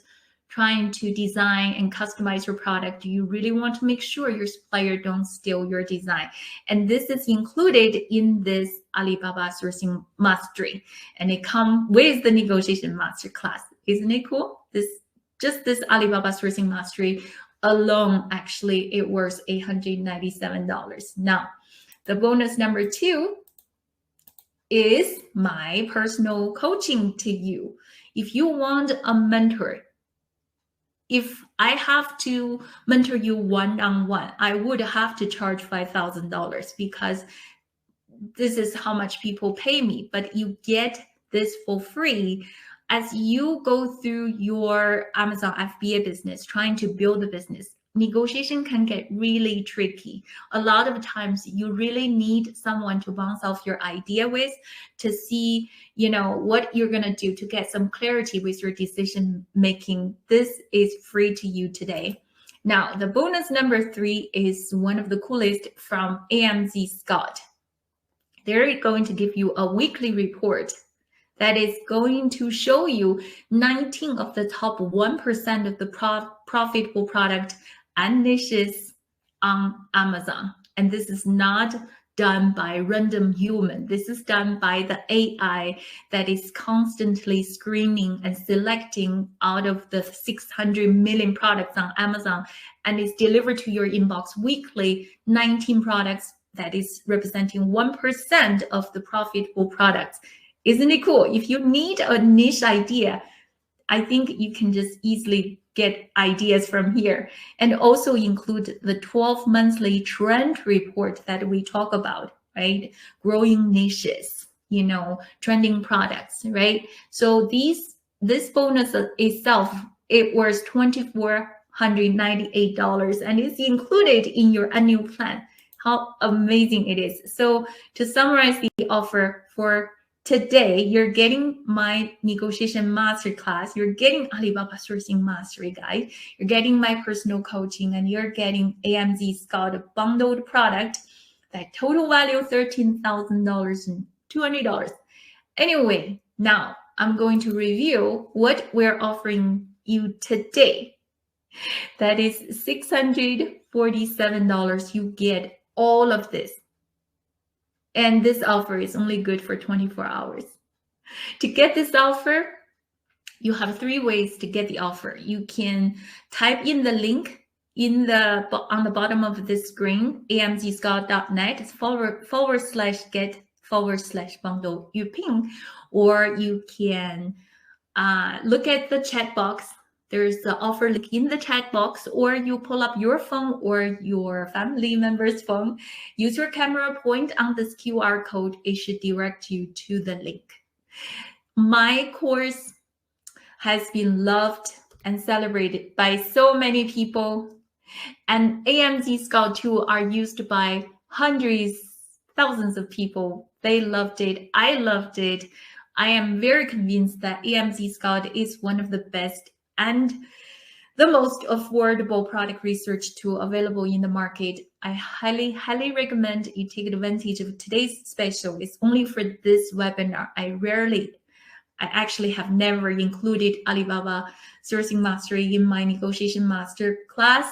trying to design and customize your product, you really want to make sure your supplier don't steal your design. And this is included in this Alibaba Sourcing Mastery. And it comes with the negotiation masterclass. Isn't it cool? Just this Alibaba Sourcing Mastery alone, actually, it was $897. Now, the bonus number 2 is my personal coaching to you. If you want a mentor, if I have to mentor you one-on-one, I would have to charge $5,000 because this is how much people pay me. But you get this for free as you go through your Amazon FBA business, trying to build a business. Negotiation can get really tricky. A lot of times you really need someone to bounce off your idea with, to see, what you're going to do to get some clarity with your decision making. This is free to you today. Now, the bonus number 3 is one of the coolest from AMZ Scott. They're going to give you a weekly report that is going to show you 19 of the top 1% of the profitable product and niches on Amazon. And this is not done by random human. This is done by the AI that is constantly screening and selecting out of the 600 million products on Amazon, and is delivered to your inbox weekly, 19 products that is representing 1% of the profitable products. Isn't it cool? If you need a niche idea, I think you can just easily get ideas from here, and also include the 12 monthly trend report that we talk about, right? Growing niches, trending products, right? So this bonus itself, it was $2,498, and it's included in your annual plan. How amazing it is. So to summarize the offer for today, you're getting my negotiation masterclass, you're getting Alibaba Sourcing Mastery Guide, you're getting my personal coaching, and you're getting AMZ Scott bundled product that total value $13,200. Anyway, now I'm going to review what we're offering you today. That is $647. You get all of this. And this offer is only good for 24 hours. To get this offer, you have 3 ways to get the offer. You can type in the link on the bottom of this screen, amzscott.net/get/bundle Yuping, or you can look at the chat box. There's the offer link in the chat box, or you pull up your phone or your family member's phone. Use your camera, point on this QR code. It should direct you to the link. My course has been loved and celebrated by so many people. And AMZ Scout tool are used by hundreds, thousands of people. They loved it. I loved it. I am very convinced that AMZ Scout is one of the best and the most affordable product research tool available in the market. I highly recommend you take advantage of today's special. It's only for this webinar. I actually have never included Alibaba Sourcing Mastery in my negotiation master class.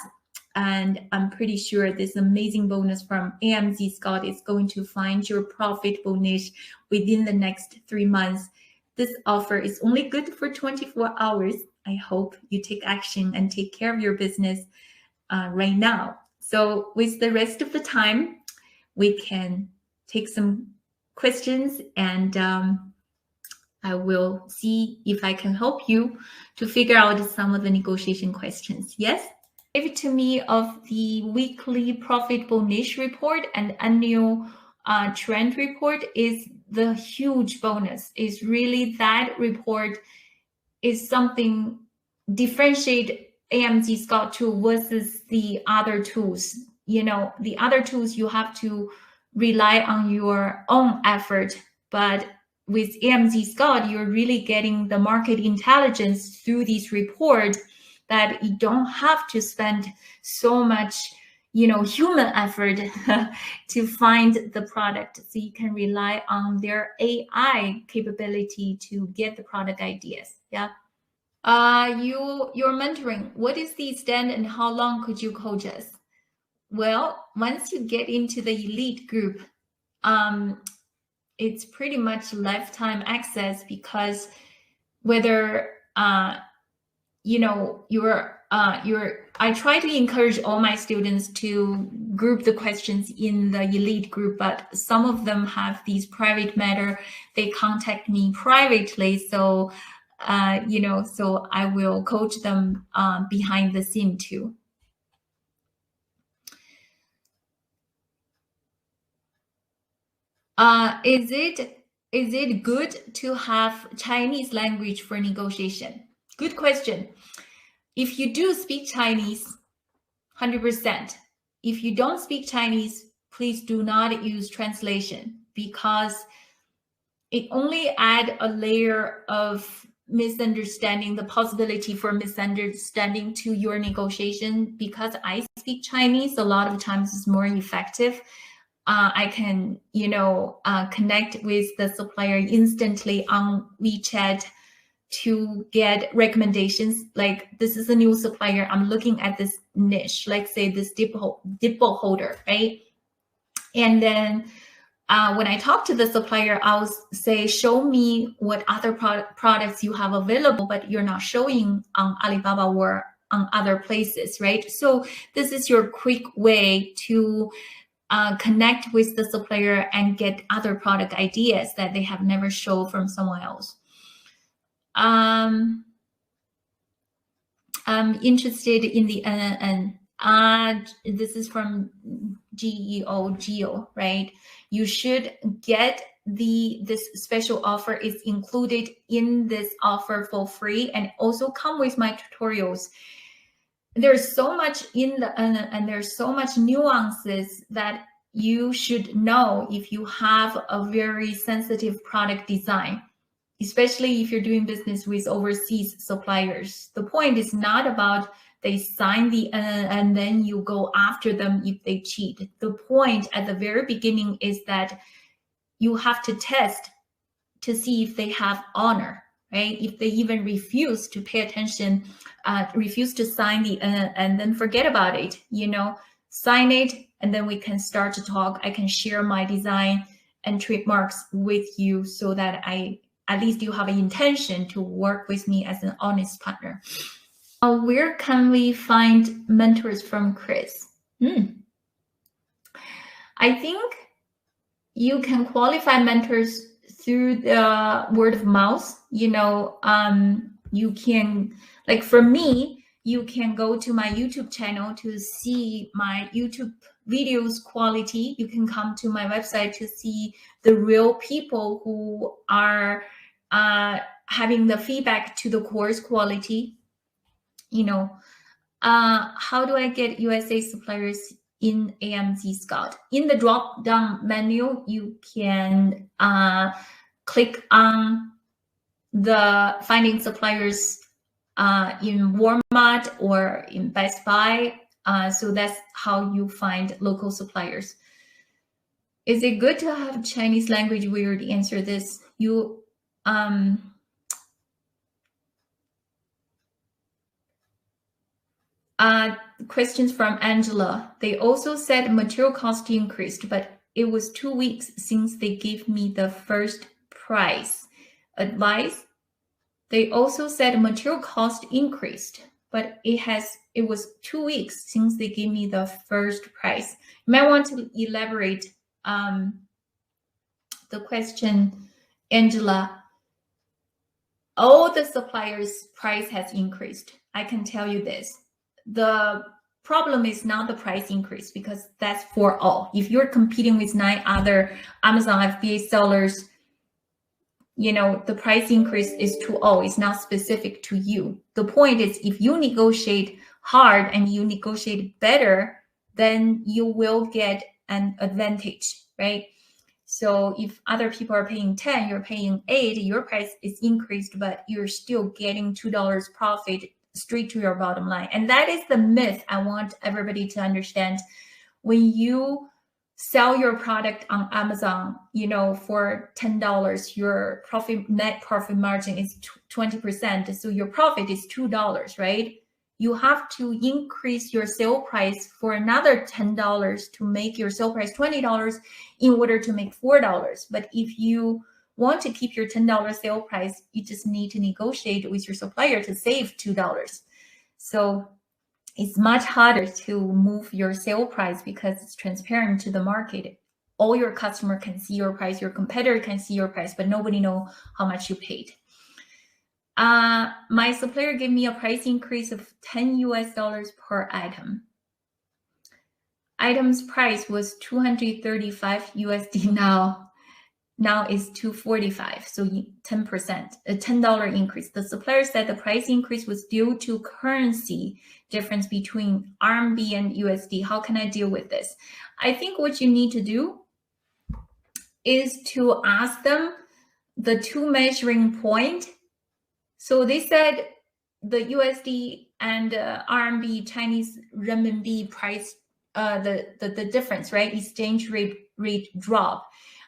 And I'm pretty sure this amazing bonus from AMZ Scott is going to find your profitable niche within the next 3 months. This offer is only good for 24 hours. I hope you take action and take care of your business right now. So with the rest of the time, we can take some questions, and I will see if I can help you to figure out some of the negotiation questions. Yes? Give it to me of the weekly profitable niche report and annual trend report is the huge bonus. Is really that report is something differentiate AMZ Scout tool versus the other tools. You know, the other tools you have to rely on your own effort, but with AMZ Scout, you're really getting the market intelligence through these reports that you don't have to spend so much, you know, human effort to find the product. So you can rely on their AI capability to get the product ideas. Yeah. You're mentoring. What is the extent and how long could you coach us? Well, once you get into the elite group, it's pretty much lifetime access, because whether you know I try to encourage all my students to group the questions in the elite group, but some of them have these private matter. They contact me privately, so you know, so I will coach them behind the scene too. Is it good to have Chinese language for negotiation? Good question. If you do speak Chinese, 100%. If you don't speak Chinese, please do not use translation, because it only adds a layer of misunderstanding, the possibility for misunderstanding to your negotiation. Because I speak Chinese, a lot of times it's more effective. I can, you know, connect with the supplier instantly on WeChat to get recommendations. Like, this is a new supplier, I'm looking at this niche, like say this dipple holder, right? And then when I talk to the supplier, I'll say, show me what other products you have available, but you're not showing on Alibaba or on other places, right? So this is your quick way to connect with the supplier and get other product ideas that they have never shown from someone else. I'm interested in the this is from Geo, right? You should get this special offer is included in this offer for free, and also come with my tutorials. There's so much in the and there's so much nuances that you should know if you have a very sensitive product design, especially if you're doing business with overseas suppliers. The point is not about they sign the and then you go after them if they cheat. The point at the very beginning is that you have to test to see if they have honor, right? If they even refuse to pay attention, refuse to sign the and then forget about it, you know, sign it, and then we can start to talk. I can share my design and trademarks with you so that at least you have an intention to work with me as an honest partner. Where can we find mentors from Chris? I think you can qualify mentors through the word of mouth. You know, you can, like for me, you can go to my YouTube channel to see my YouTube videos quality. You can come to my website to see the real people who are having the feedback to the course quality. how do I get USA suppliers in AMZ Scout? In the drop down menu, you can click on the finding suppliers in Walmart or in Best Buy. So that's how you find local suppliers. Is it good to have Chinese language? We already answered this. Questions from Angela. They also said material cost increased, but it was 2 weeks since they gave me the first price. Advice? They also said material cost increased, but it was 2 weeks since they gave me the first price. You might want to elaborate the question, Angela. All the suppliers' price has increased. I can tell you this. The problem is not the price increase, because that's for all. If you're competing with 9 other Amazon FBA sellers, the price increase is to all. It's not specific to you. The point is, if you negotiate hard and you negotiate better, then you will get an advantage, right? So if other people are paying 10, you're paying 8, your price is increased, but you're still getting $2 profit straight to your bottom line. And that is the myth I want everybody to understand. When you sell your product on Amazon, for $10, your net profit margin is 20%. So your profit is $2, right? You have to increase your sale price for another $10 to make your sale price $20 in order to make $4. But if you want to keep your $10 sale price, you just need to negotiate with your supplier to save $2. So it's much harder to move your sale price because it's transparent to the market. All your customer can see your price, your competitor can see your price, but nobody know how much you paid. My supplier gave me a price increase of $10 per item. Item's price was $235 USD now is $245, so 10%, a $10 increase. The supplier said the price increase was due to currency difference between RMB and USD. How can I deal with this? I think what you need to do is to ask them the 2 measuring point. So they said the USD and RMB, Chinese renminbi price, the difference, right? Exchange rate drop.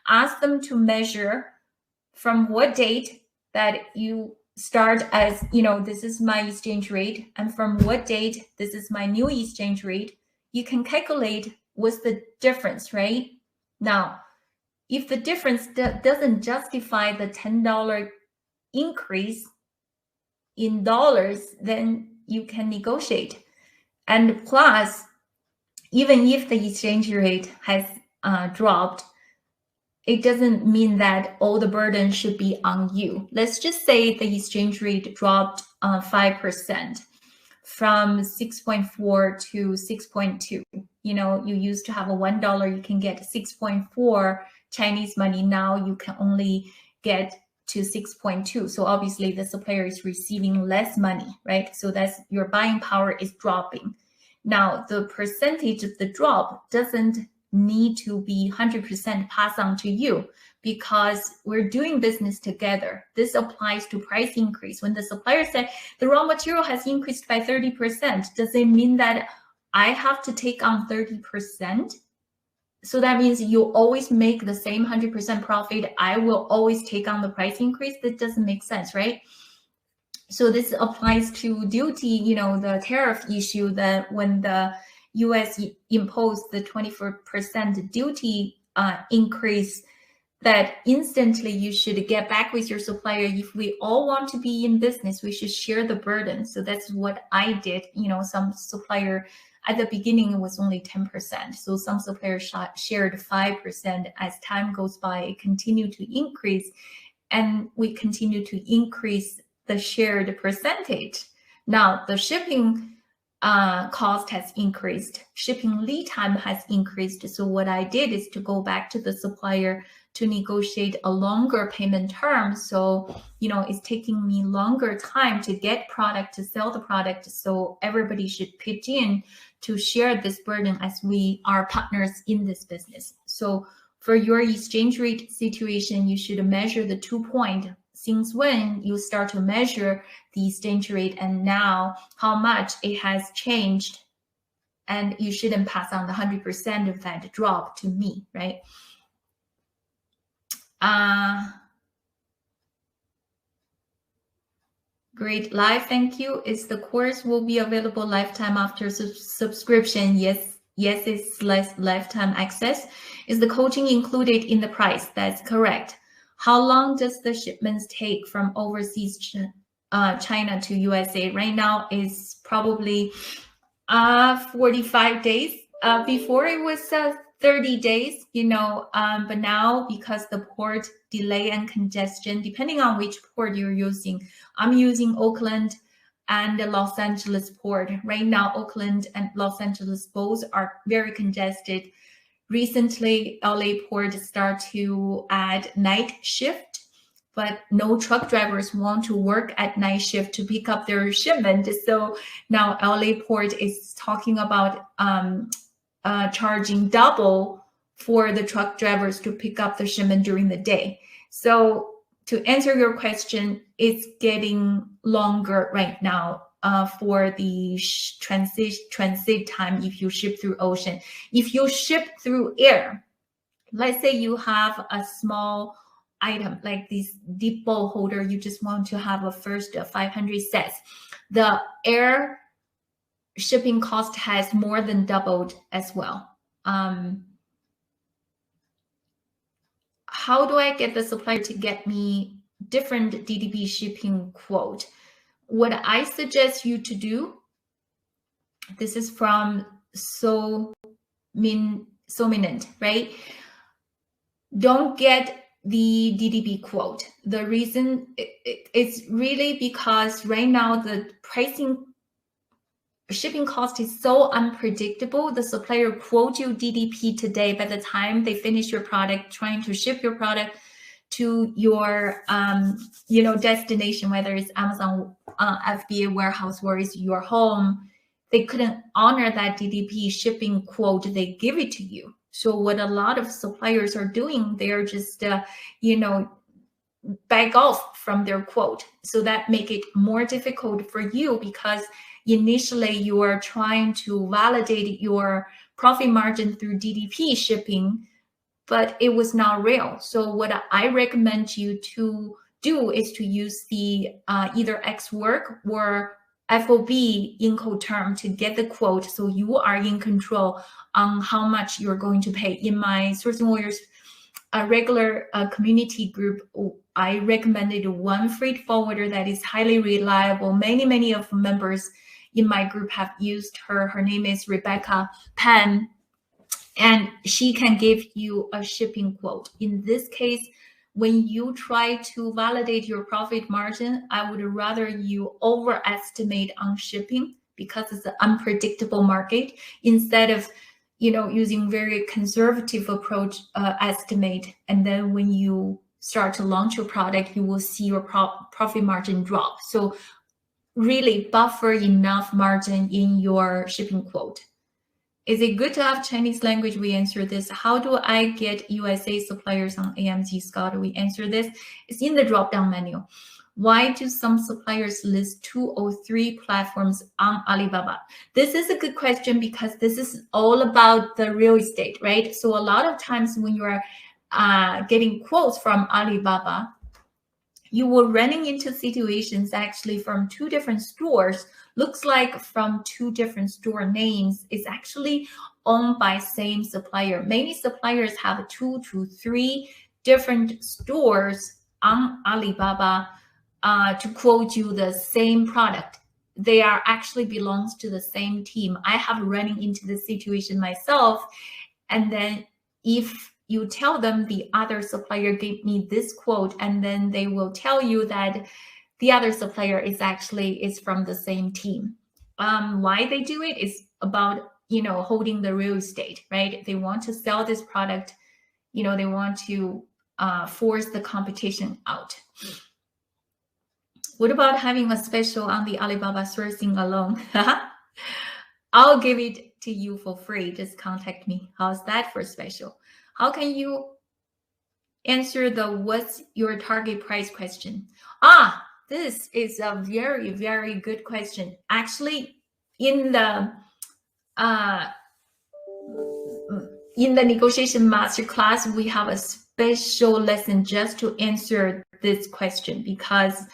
Ask them to measure from what date that you start as, this is my exchange rate, and from what date this is my new exchange rate. You can calculate what's the difference, right? Now, if the difference doesn't justify the $10 increase in dollars, then you can negotiate. And plus, even if the exchange rate has dropped, it doesn't mean that all the burden should be on you. Let's just say the exchange rate dropped 5% from 6.4 to 6.2. You used to have a $1, you can get 6.4 Chinese money. Now you can only get to 6.2. So obviously the supplier is receiving less money, right? So that's your buying power is dropping. Now the percentage of the drop doesn't need to be 100% passed on to you, because we're doing business together. This applies to price increase. When the supplier said the raw material has increased by 30%, does it mean that I have to take on 30%? So that means you always make the same 100% profit. I will always take on the price increase. That doesn't make sense, right? So this applies to duty, the tariff issue, that when the US imposed the 24% duty increase, that instantly you should get back with your supplier. If we all want to be in business, we should share the burden. So that's what I did. Some supplier at the beginning it was only 10%. So some suppliers shared 5%. As time goes by, it continued to increase, and we continue to increase the shared percentage. Now the shipping cost has increased, shipping lead time has increased. So what I did is to go back to the supplier to negotiate a longer payment term. So, it's taking me longer time to get product, to sell the product. So everybody should pitch in to share this burden as we are partners in this business. So for your exchange rate situation, you should measure the 2 point. Since when you start to measure the exchange rate and now how much it has changed, and you shouldn't pass on the 100% of that drop to me, right? Great. Live, thank you. Is the course will be available lifetime after subscription? Yes, it's lifetime access. Is the coaching included in the price? That's correct. How long does the shipments take from overseas China to USA? Right now is probably 45 days. Before it was 30 days, but now because the port delay and congestion, depending on which port you're using, I'm using Oakland and the Los Angeles port. Right now, Oakland and Los Angeles both are very congested. Recently, LA port start to add night shift, but no truck drivers want to work at night shift to pick up their shipment. So now LA port is talking about charging double for the truck drivers to pick up the shipment during the day. So to answer your question, it's getting longer right now for the transit time if you ship through ocean. If you ship through air, let's say you have a small item like this deep bowl holder, you just want to have a first 500 sets. The air shipping cost has more than doubled as well. How do I get the supplier to get me different DDP shipping quote? What I suggest you to do, this is from Sominant, right? Don't get the DDP quote. The reason it's really because right now the shipping cost is so unpredictable. The supplier quote you DDP today. By the time they finish your product, trying to ship your product to your destination, whether it's Amazon FBA warehouse or it's your home, they couldn't honor that DDP shipping quote they give it to you. So what a lot of suppliers are doing, they're just back off from their quote. So that make it more difficult for you because initially you are trying to validate your profit margin through DDP shipping, but it was not real. So what I recommend you to do is to use the either Xwork or FOB Incoterm to get the quote, so you are in control on how much you're going to pay. In my Sourcing Warriors regular community group, I recommended one freight forwarder that is highly reliable. Many of members in my group have used her. Her name is Rebecca Pan, and she can give you a shipping quote. In this case, when you try to validate your profit margin, I would rather you overestimate on shipping because it's an unpredictable market, instead of using very conservative approach estimate. And then when you start to launch your product, you will see your profit margin drop. So really buffer enough margin in your shipping quote. Is it good to have Chinese language? We answer this. How do I get USA suppliers on AMZ Scott? We answer this. It's in the drop-down menu. Why do some suppliers list 2 or 3 platforms on Alibaba? This is a good question because this is all about the real estate, right? So a lot of times when you are getting quotes from Alibaba, you will running into situations actually from 2 different stores, looks like from 2 different store names, is actually owned by same supplier. Many suppliers have 2 to 3 different stores on Alibaba to quote you the same product. They are actually belongs to the same team. I have running into this situation myself. And then if you tell them the other supplier gave me this quote, and then they will tell you that the other supplier is from the same team. Why they do it is about holding the real estate, right? They want to sell this product, they want to force the competition out. What about having a special on the Alibaba sourcing alone? I'll give it to you for free. Just contact me. How's that for special? How can you answer the what's your target price question? This is a very, very good question. Actually, in the negotiation masterclass, we have a special lesson just to answer this question, because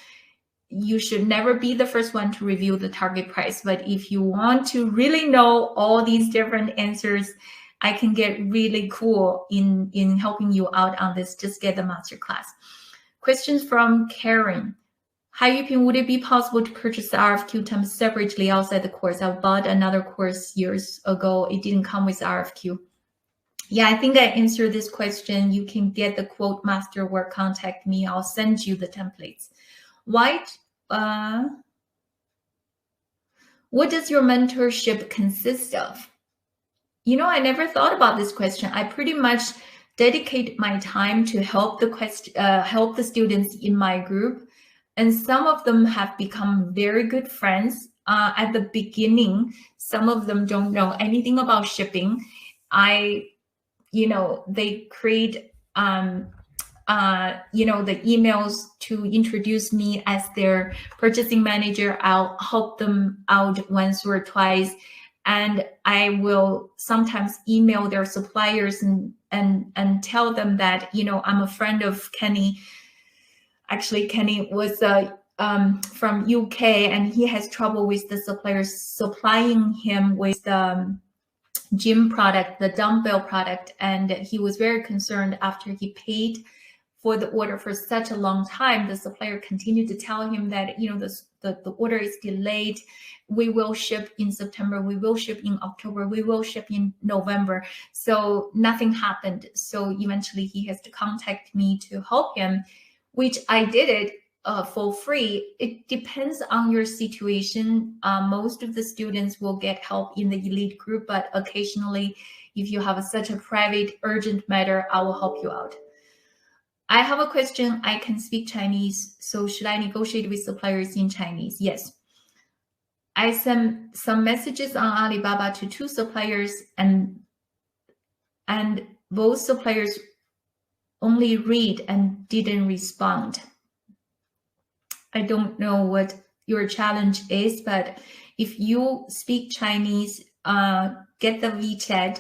you should never be the first one to review the target price. But if you want to really know all these different answers, I can get really cool in helping you out on this. Just get the masterclass. Questions from Karen. Hi, Yuping, would it be possible to purchase the RFQ terms separately outside the course? I bought another course years ago. It didn't come with RFQ. Yeah, I think I answered this question. You can get the quote master or contact me. I'll send you the templates. What does your mentorship consist of? You know, I never thought about this question. I pretty much dedicate my time to help the students in my group, and some of them have become very good friends. At the beginning, some of them don't know anything about shipping. They create the emails to introduce me as their purchasing manager. I'll help them out once or twice, and I will sometimes email their suppliers and tell them that, I'm a friend of Kenny. Actually, Kenny was from UK, and he has trouble with the suppliers supplying him with the gym product, the dumbbell product, and he was very concerned after he paid for the order for such a long time. The supplier continued to tell him that, the order is delayed. We will ship in September. We will ship in October. We will ship in November. So nothing happened. So eventually he has to contact me to help him, which I did it for free. It depends on your situation. Most of the students will get help in the elite group, but occasionally, if you have such a private, urgent matter, I will help you out. I have a question. I can speak Chinese, so should I negotiate with suppliers in Chinese? Yes. I sent some messages on Alibaba to 2 suppliers, and both suppliers only read and didn't respond. I don't know what your challenge is, but if you speak Chinese, get the WeChat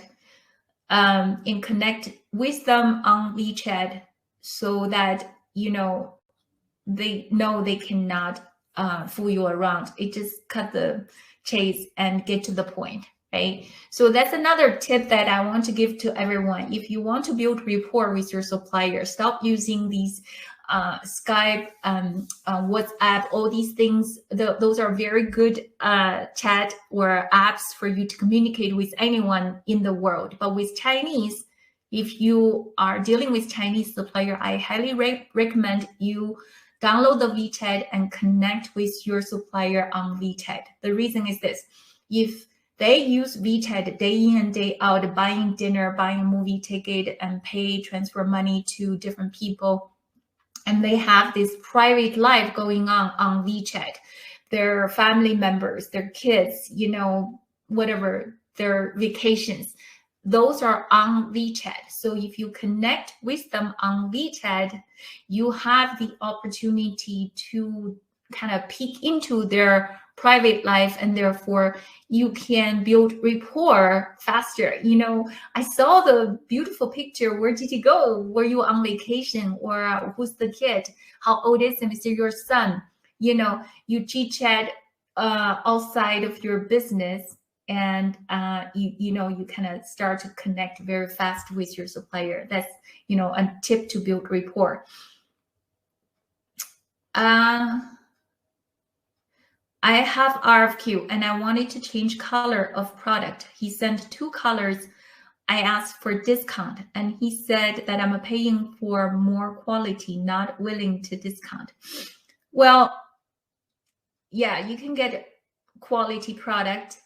and connect with them on WeChat, so that they know they cannot fool you around. It just cut the chase and get to the point, right? So that's another tip that I want to give to everyone. If you want to build rapport with your supplier, stop using these Skype, WhatsApp, all these things. Those are very good chat or apps for you to communicate with anyone in the world. But with Chinese, if you are dealing with Chinese supplier, I highly recommend you download the WeChat and connect with your supplier on WeChat. The reason is this: if they use WeChat day in and day out, buying dinner, buying a movie ticket, and transfer money to different people, and they have this private life going on WeChat, their family members, their kids, whatever, their vacations, those are on WeChat. So if you connect with them on WeChat, you have the opportunity to kind of peek into their private life, and therefore you can build rapport faster. I saw the beautiful picture. Where did you go? Were you on vacation? Or who's the kid? How old is him? Is it your son? You chit-chat outside of your business, and you kind of start to connect very fast with your supplier. That's a tip to build rapport. I have RFQ and I wanted to change color of product. He sent 2 colors. I asked for discount, and he said that I'm paying for more quality, not willing to discount. Well, yeah, you can get quality product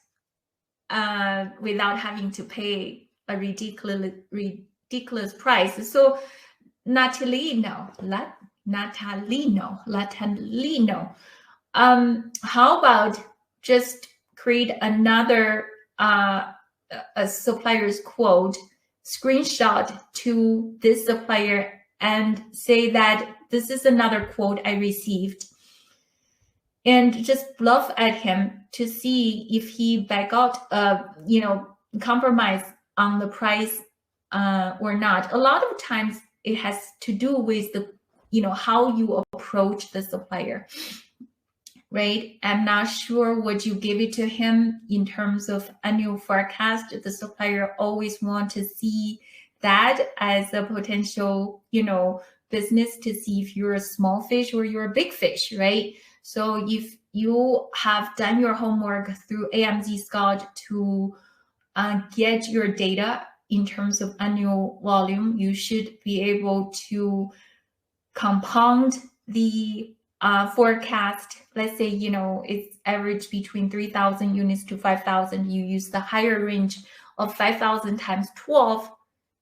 without having to pay a ridiculous price. So Natalino. How about just create another a supplier's quote, screenshot to this supplier and say that this is another quote I received, and just bluff at him to see if he back out, compromise on the price or not. A lot of times it has to do with the, how you approach the supplier, right? I'm not sure what you give it to him in terms of annual forecast. The supplier always want to see that as a potential, business, to see if you're a small fish or you're a big fish, right? So if you have done your homework through AMZ Scout to get your data in terms of annual volume, you should be able to compound the forecast. Let's say, it's average between 3,000 units to 5,000. You use the higher range of 5,000 times 12.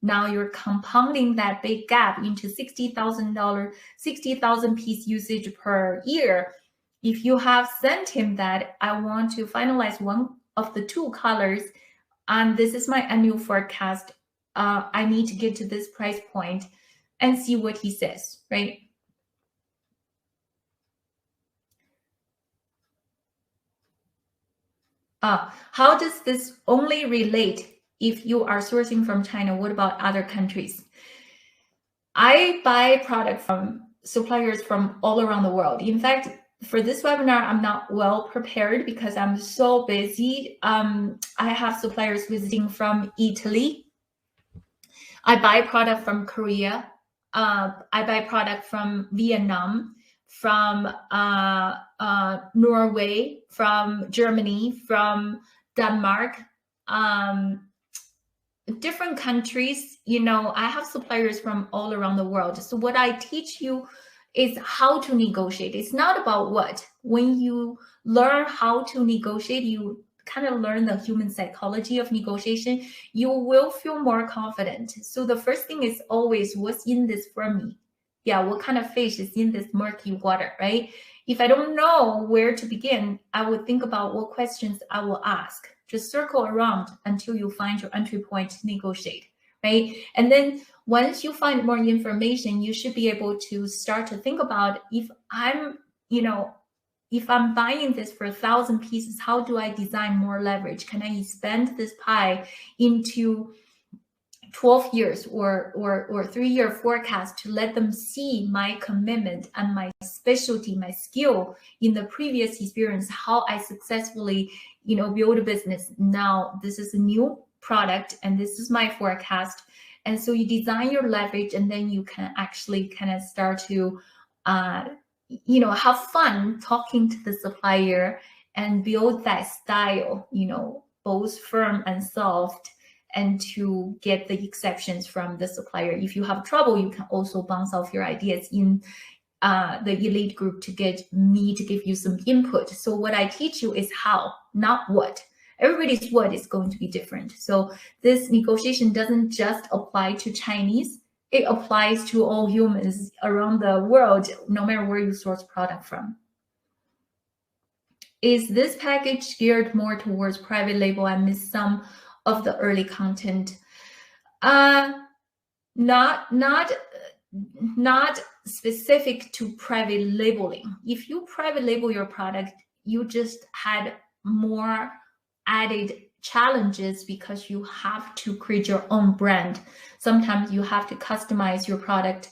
Now you're compounding that big gap into $60,000 piece usage per year. If you have sent him that, I want to finalize one of the two colors, and this is my annual forecast. I need to get to this price point, and see what he says, right? How does this only relate if you are sourcing from China? What about other countries? I buy product from suppliers from all around the world. In fact, for this webinar, I'm not well prepared because I'm so busy. I have suppliers visiting from Italy. I buy product from Korea. I buy product from Vietnam, from Norway, from Germany, from Denmark, different countries. I have suppliers from all around the world. So what I teach you is how to negotiate. It's not about what. When you learn how to negotiate, you kind of learn the human psychology of negotiation. You will feel more confident. So the first thing is always, what's in this for me? Yeah, what kind of fish is in this murky water, right? If I don't know where to begin, I would think about what questions I will ask. Just circle around until you find your entry point to negotiate, right? And then once you find more information, you should be able to start to think about, if I'm buying this for 1,000 pieces, how do I design more leverage? Can I expand this pie into 12 years or 3-year forecast to let them see my commitment and my specialty, my skill in the previous experience, how I successfully, build a business. Now this is a new product and this is my forecast. And so you design your leverage, and then you can actually kind of start to, have fun talking to the supplier and build that style, both firm and soft, and to get the exceptions from the supplier. If you have trouble, you can also bounce off your ideas in the elite group to get me to give you some input. So what I teach you is how, not what. Everybody's what is going to be different. So this negotiation doesn't just apply to Chinese. It applies to all humans around the world, no matter where you source product from. Is this package geared more towards private label? I missed some of the early content. Not specific to private labeling. If you private label your product, you just had more added challenges because you have to create your own brand. Sometimes you have to customize your product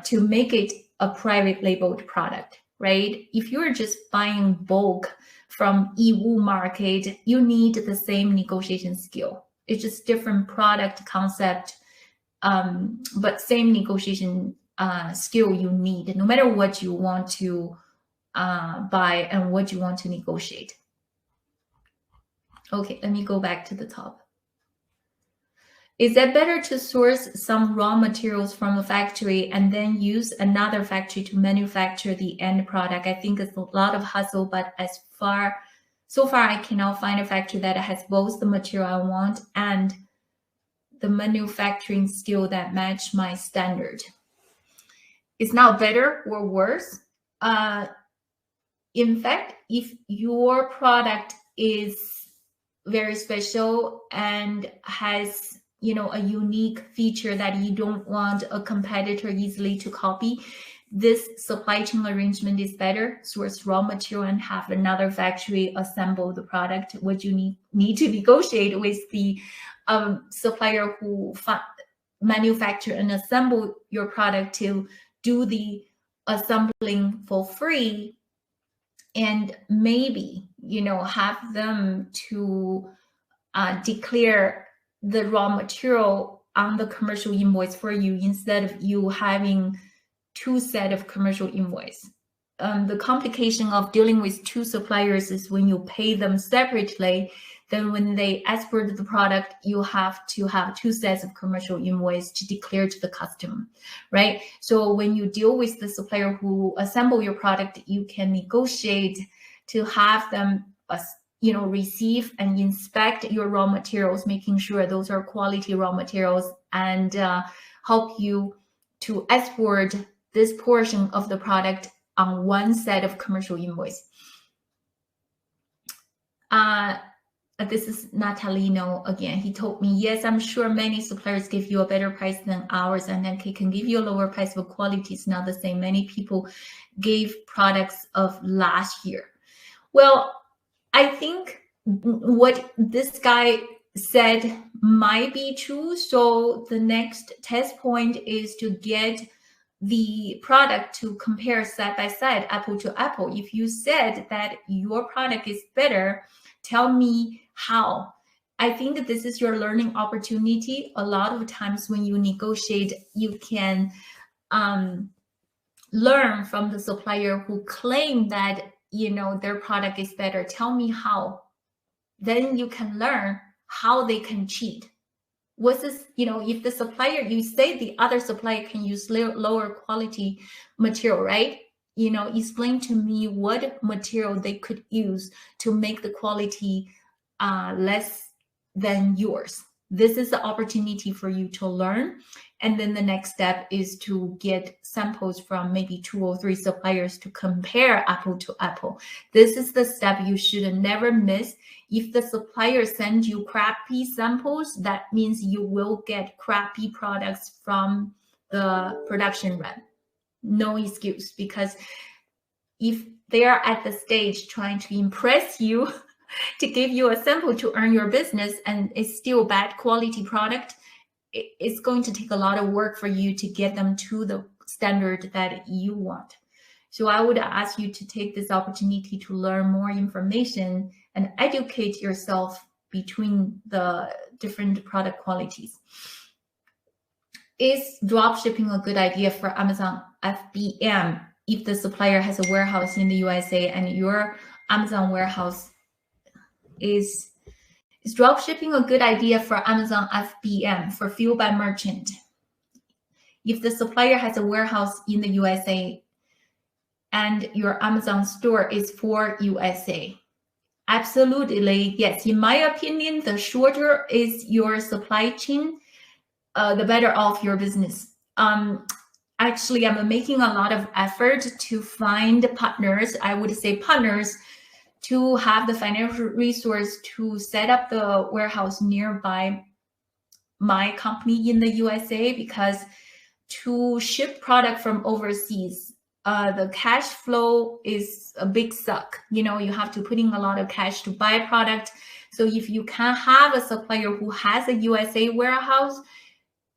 to make it a private labeled product, right? If you're just buying bulk from Yiwu market, you need the same negotiation skill. It's just different product concept, but same negotiation skill you need, no matter what you want to buy and what you want to negotiate. Okay, let me go back to the top. Is it better to source some raw materials from a factory and then use another factory to manufacture the end product? I think it's a lot of hustle, but so far I cannot find a factory that has both the material I want and the manufacturing skill that match my standard. It's not better or worse. In fact, if your product is very special and has, you know, a unique feature that you don't want a competitor easily to copy, this supply chain arrangement is better. Source raw material and have another factory assemble the product. What you need to negotiate with the supplier who manufacture and assemble your product to do the assembling for free, and maybe, you know, have them to declare the raw material on the commercial invoice for you instead of you having two set of commercial invoice. The complication of dealing with two suppliers is when you pay them separately, then when they export the product, you have to have two sets of commercial invoice to declare to the customer, right? So when you deal with the supplier who assemble your product, you can negotiate to have them, you know, receive and inspect your raw materials, making sure those are quality raw materials, and help you to export this portion of the product on one set of commercial invoice. This is Natalino again. He told me, yes, I'm sure many suppliers give you a better price than ours, and then they can give you a lower price, but quality is not the same. Many people gave products of last year. Well, I think what this guy said might be true. So the next test point is to get the product to compare side by side, apple to apple. If you said that your product is better, tell me how. I think that this is your learning opportunity. A lot of times when you negotiate, you can learn from the supplier who claim that, you know, their product is better. Tell me how. Then you can learn how they can cheat. What's this, you know, if the supplier, you say the other supplier can use lower quality material, right? You know, explain to me what material they could use to make the quality less than yours. This is the opportunity for you to learn. And then the next step is to get samples from maybe 2 or 3 suppliers to compare apple to apple. This is the step you should never miss. If the supplier sends you crappy samples, that means you will get crappy products from the production run. No excuse, because if they are at the stage trying to impress you to give you a sample to earn your business and it's still bad quality product, it's going to take a lot of work for you to get them to the standard that you want. So I would ask you to take this opportunity to learn more information and educate yourself between the different product qualities. Is dropshipping a good idea for Amazon FBM if the supplier has a warehouse in the USA and your Amazon warehouse is dropshipping a good idea for Amazon FBM, for Fuel by Merchant? If the supplier has a warehouse in the USA and your Amazon store is for USA? Absolutely, yes. In my opinion, the shorter is your supply chain, the better off your business. Actually, I'm making a lot of effort to find partners. I would say partners to have the financial resource to set up the warehouse nearby my company in the USA, because to ship product from overseas, the cash flow is a big suck. You know, you have to put in a lot of cash to buy product. So if you can have a supplier who has a USA warehouse,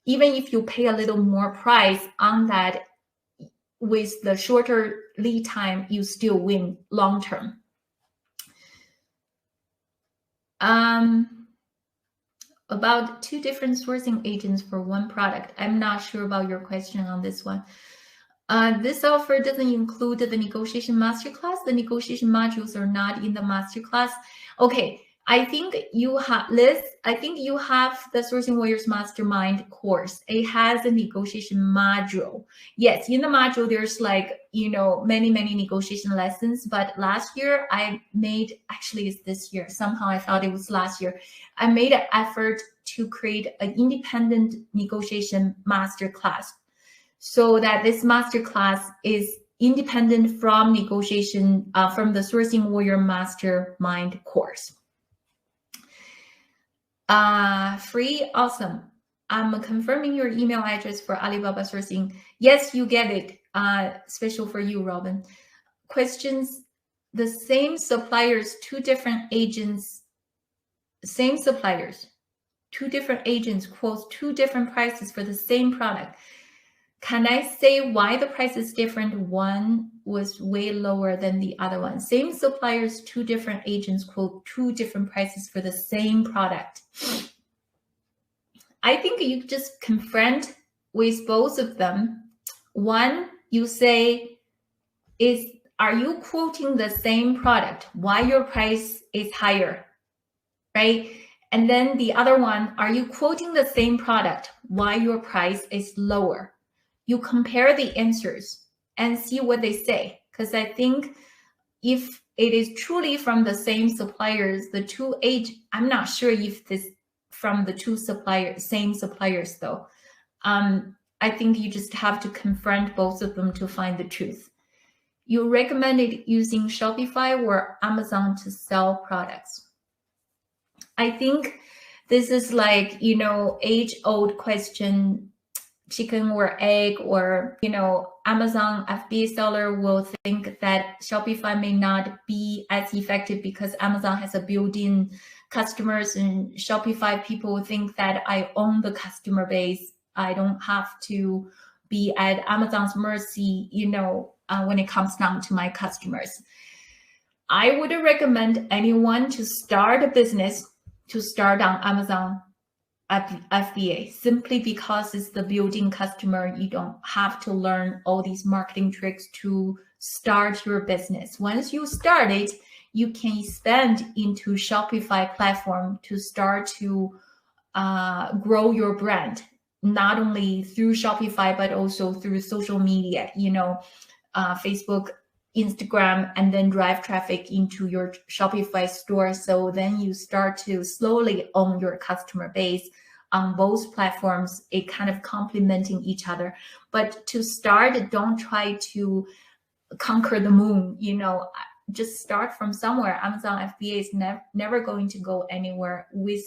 even if you pay a little more price on that, with the shorter lead time, you still win long term. About 2 different sourcing agents for one product. I'm not sure about your question on this one. This offer doesn't include the negotiation masterclass. The negotiation modules are not in the masterclass. Okay, I think you have, Liz, I think you have the Sourcing Warriors Mastermind course. It has a negotiation module. Yes, in the module, there's like, many, many negotiation lessons. But last year I made, actually it's this year. Somehow I thought it was last year. I made an effort to create an independent negotiation masterclass so that this masterclass is independent from negotiation, from the Sourcing Warrior Mastermind course. Free, awesome. I'm confirming your email address for Alibaba Sourcing. Yes, you get it. Special for you, Robin. Questions, the same suppliers, two different agents, same suppliers, two different agents quote two different prices for the same product. Can I say why the price is different? One was way lower than the other one. Same suppliers, two different agents quote two different prices for the same product. I think you just confront with both of them. One, you say, are you quoting the same product? Why your price is higher, right? And then the other one, are you quoting the same product? Why your price is lower? You compare the answers and see what they say. Because I think if it is truly from the same suppliers, the two I'm not sure if this from the two same suppliers though. I think you just have to confront both of them to find the truth. You recommended using Shopify or Amazon to sell products. I think this is like, age-old question, chicken or egg, or Amazon FBA seller will think that Shopify may not be as effective because Amazon has a built-in customers, and Shopify people think that I own the customer base. I don't have to be at Amazon's mercy, when it comes down to my customers. I would recommend anyone to start a business to start on Amazon FBA, simply because it's the built-in customer. You don't have to learn all these marketing tricks to start your business. Once you start it, you can expand into Shopify platform to start to grow your brand, not only through Shopify, but also through social media, Facebook, Instagram, and then drive traffic into your Shopify store. So then you start to slowly own your customer base on both platforms, it kind of complementing each other. But to start, don't try to conquer the moon, just start from somewhere. Amazon FBA is never going to go anywhere. With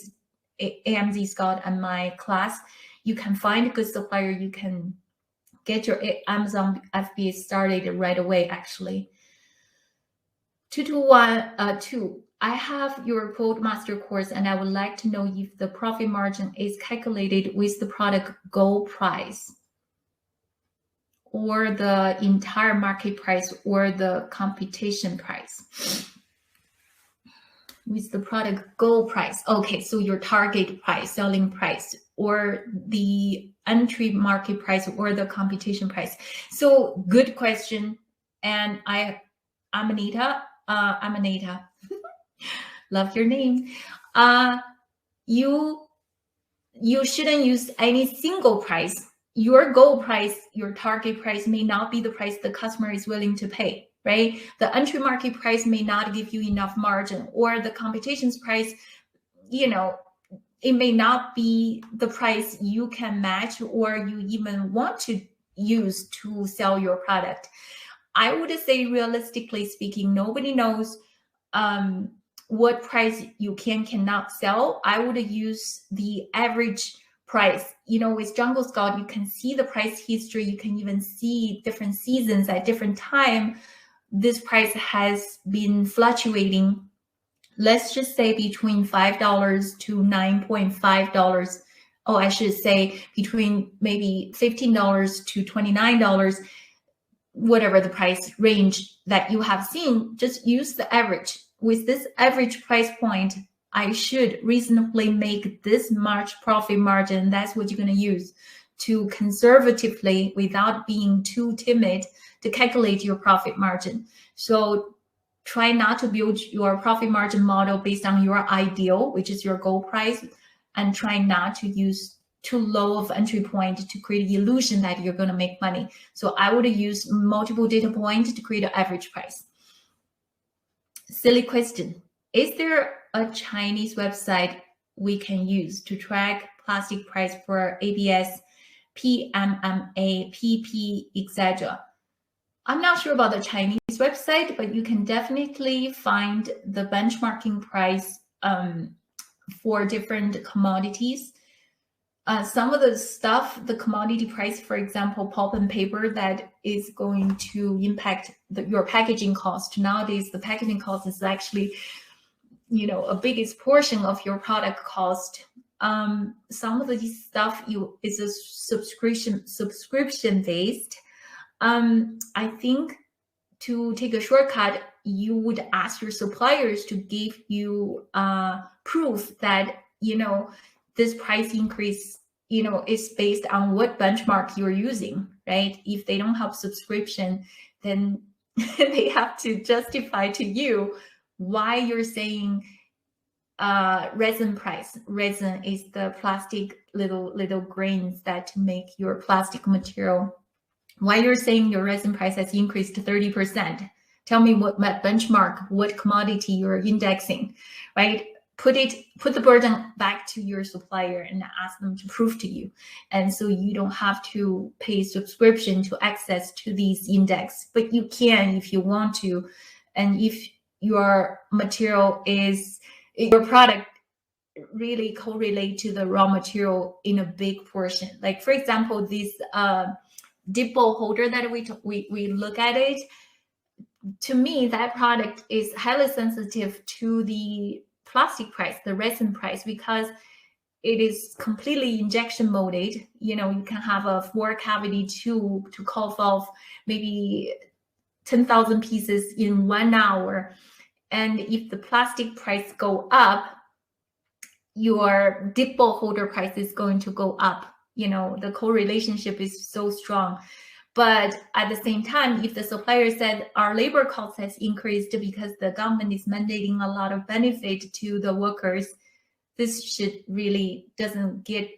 AMZ Scott and my class, you can find a good supplier. You can get your Amazon FBA started right away, actually. 221-2. I have your Quote Master course, and I would like to know if the profit margin is calculated with the product goal price, or the entire market price, or the competition price. With the product goal price. Okay, so your target price, selling price, or the entry market price, or the competition price. So good question. And I'm Anita. Love your name. You shouldn't use any single price. Your goal price, your target price may not be the price the customer is willing to pay, right? The entry market price may not give you enough margin, or the competition's price, it may not be the price you can match or you even want to use to sell your product. I would say, realistically speaking, nobody knows what price you cannot sell. I would use the average price. With Jungle Scout, you can see the price history. You can even see different seasons at different time. This price has been fluctuating. Let's just say between $5 to $9.5. Oh, I should say between maybe $15 to $29. Whatever the price range that you have seen, just use the average. With this average price point, I should reasonably make this much profit margin. That's what you're going to use to conservatively, without being too timid, to calculate your profit margin. So try not to build your profit margin model based on your ideal, which is your goal price, and try not to use too low of entry point to create the illusion that you're going to make money. So I would use multiple data points to create an average price. Silly question. Is there a Chinese website we can use to track plastic price for ABS, PMMA, PP, etc.? I'm not sure about the Chinese website, but you can definitely find the benchmarking price for different commodities. Some of the stuff, the commodity price, for example, pulp and paper, that is going to impact your packaging cost. Nowadays, the packaging cost is actually, a biggest portion of your product cost. Some of these stuff is a subscription based. I think to take a shortcut, you would ask your suppliers to give you proof that, this price increase, is based on what benchmark you're using, right? If they don't have subscription, then they have to justify to you why you're saying resin price. Resin is the plastic little grains that make your plastic material. Why you're saying your resin price has increased to 30%? Tell me what benchmark, what commodity you're indexing, right? Put the burden back to your supplier and ask them to prove to you. And so you don't have to pay subscription to access to these index, but you can if you want to. And if your material your product really correlate to the raw material in a big portion. Like for example, this dip bowl holder that we look at it, to me, that product is highly sensitive to the plastic price, the resin price, because it is completely injection molded. You can have a 4-cavity tube to cough off maybe 10,000 pieces in 1 hour. And if the plastic price go up, your dip bowl holder price is going to go up. The correlationship is so strong. But at the same time, if the supplier said our labor cost has increased because the government is mandating a lot of benefit to the workers, this should really doesn't get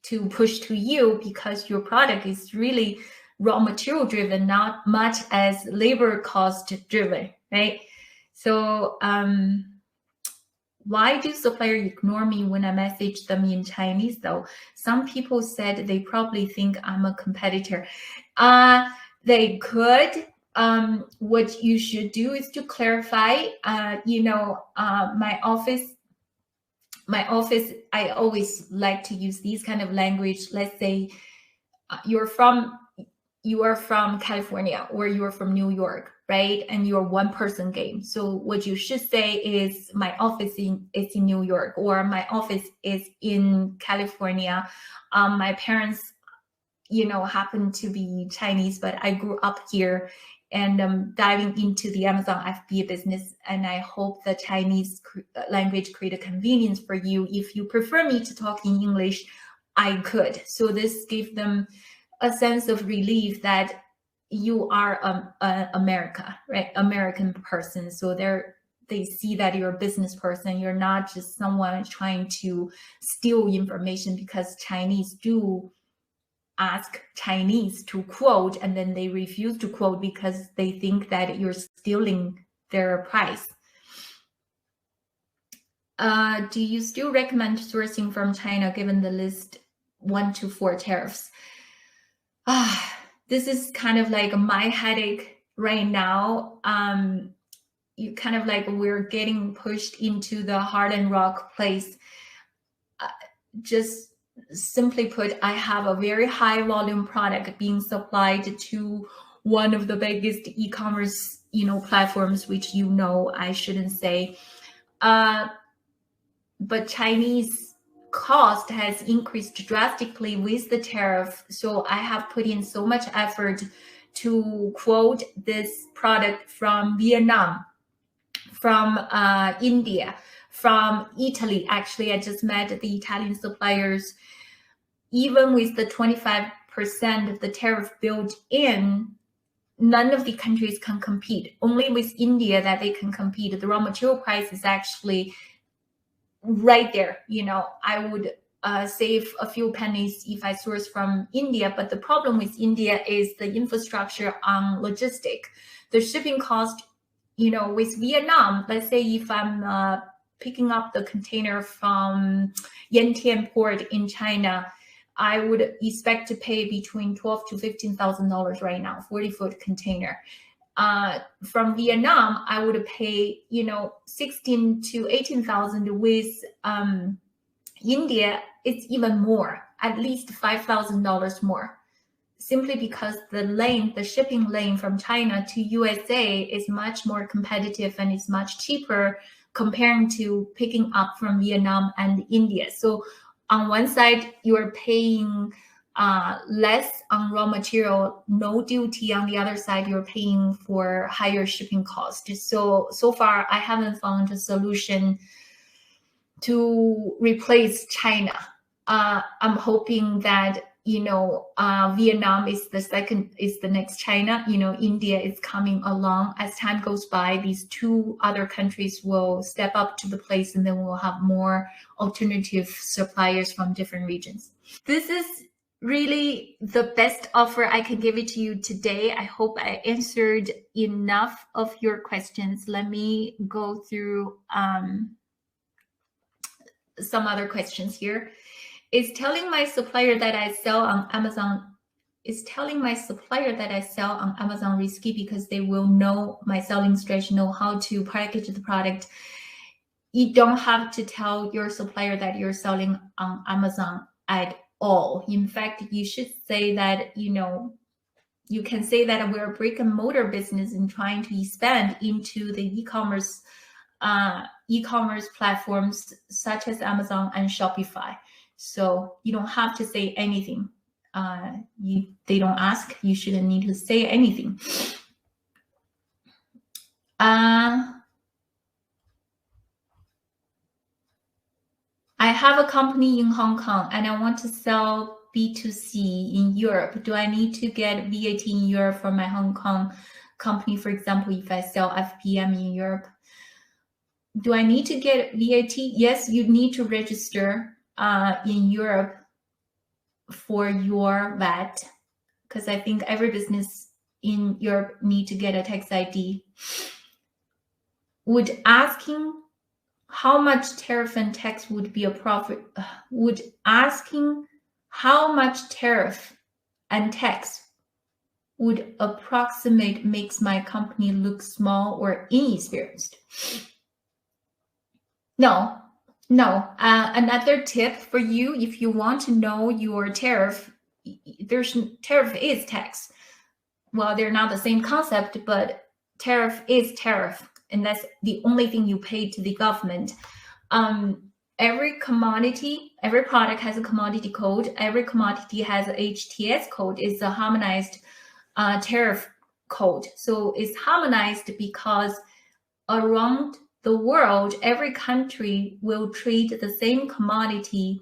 to push to you, because your product is really raw material driven, not much as labor cost driven, right? So why do suppliers ignore me when I message them in Chinese though? Some people said they probably think I'm a competitor. They could. What you should do is to clarify. My office, I always like to use these kind of language. Let's say you are from California or you're from New York, right? And you're one person game. So what you should say is my office is in New York, or my office is in California. My parents, happen to be Chinese, but I grew up here, and I'm diving into the Amazon FBA business. And I hope the Chinese language create a convenience for you. If you prefer me to talk in English, I could. So this gives them a sense of relief that you are America, right? American person. So they see that you're a business person. You're not just someone trying to steal information, because Chinese do ask Chinese to quote, and then they refuse to quote because they think that you're stealing their price. Do you still recommend sourcing from China given the list 1 to 4 tariffs? This is kind of like my headache right now. You kind of like we're getting pushed into the hard and rock place. Just simply put, I have a very high volume product being supplied to one of the biggest e-commerce, platforms, which I shouldn't say. But Chinese cost has increased drastically with the tariff. So I have put in so much effort to quote this product from Vietnam, from India, from Italy. Actually, I just met the Italian suppliers. Even with the 25% of the tariff built in, none of the countries can compete. Only with India that they can compete. The raw material price is actually right there. I would save a few pennies if I source from India. But the problem with India is the infrastructure on logistic. The shipping cost, with Vietnam, let's say if I'm picking up the container from Yantian port in China, I would expect to pay between $12,000 to $15,000 right now, 40-foot container. From Vietnam, I would pay, 16 to 18,000. With India, it's even more, at least $5,000 more, simply because the shipping lane from China to USA is much more competitive and it's much cheaper comparing to picking up from Vietnam and India. So on one side, you're paying less on raw material, no duty. On the other side, you're paying for higher shipping costs. So far, I haven't found a solution to replace China. I'm hoping that Vietnam is the next China. India is coming along. As time goes by, these two other countries will step up to the place, and then we'll have more alternative suppliers from different regions. This is really the best offer I can give it to you today. I hope I answered enough of your questions. Let me go through some other questions here. Is telling my supplier that I sell on Amazon risky because they will know my selling strategy, know how to package the product? You don't have to tell your supplier that you're selling on Amazon at all. In fact, you should say that, you can say that we're a brick and mortar business and trying to expand into the e-commerce platforms such as Amazon and Shopify. So you don't have to say anything. They don't ask. You shouldn't need to say anything. I have a company in Hong Kong and I want to sell B2C in Europe. Do I need to get VAT in Europe for my Hong Kong company? For example, if I sell FPM in Europe, do I need to get VAT? Yes, you need to register in Europe for your VAT, because I think every business in Europe need to get a tax ID. Would asking how much tariff and tax would be a profit? Would asking how much tariff and tax would approximate makes my company look small or inexperienced? No. Another tip for you, if you want to know your tariff, tariff is tax. Well, they're not the same concept, but tariff is tariff, and that's the only thing you pay to the government. Every commodity, every product has a commodity code. Every commodity has a HTS code. It's a harmonized tariff code. So it's harmonized because around the world, every country will treat the same commodity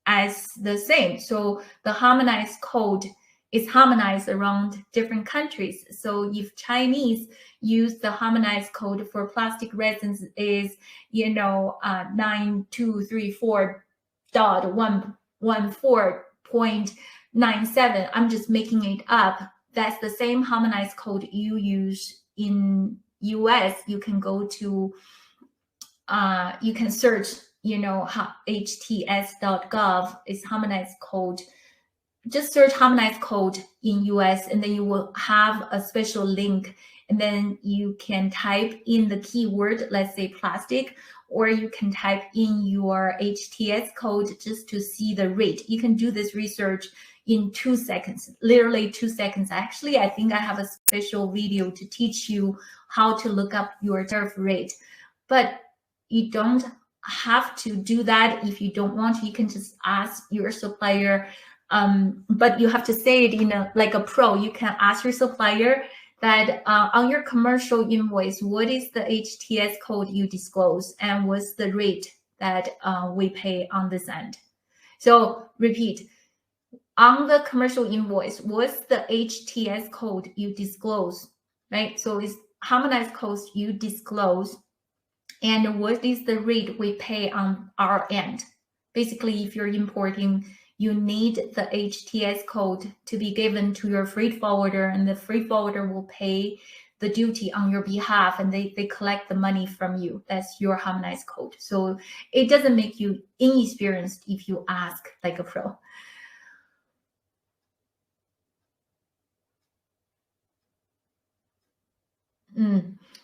as the same. So the harmonized code is harmonized around different countries. So if Chinese use the harmonized code for plastic resins is, 9234.114.97, I'm just making it up. That's the same harmonized code you use in US. You can go to, you can search, hts.gov is harmonized code. Just search harmonized code in US, and then you will have a special link, and then you can type in the keyword, let's say plastic, or you can type in your HTS code just to see the rate. You can do this research in 2 seconds, literally 2 seconds. Actually, I think I have a special video to teach you how to look up your tariff rate, but you don't have to do that if you don't want to. You can just ask your supplier, but you have to say it in like a pro. You can ask your supplier that on your commercial invoice, what is the HTS code you disclose, and what's the rate that we pay on this end? So repeat, on the commercial invoice, what's the HTS code you disclose, right? So it's harmonized cost you disclose, and what is the rate we pay on our end. Basically, if you're importing, you need the HTS code to be given to your freight forwarder, and the freight forwarder will pay the duty on your behalf, and they collect the money from you. That's your harmonized code. So it doesn't make you inexperienced if you ask like a pro.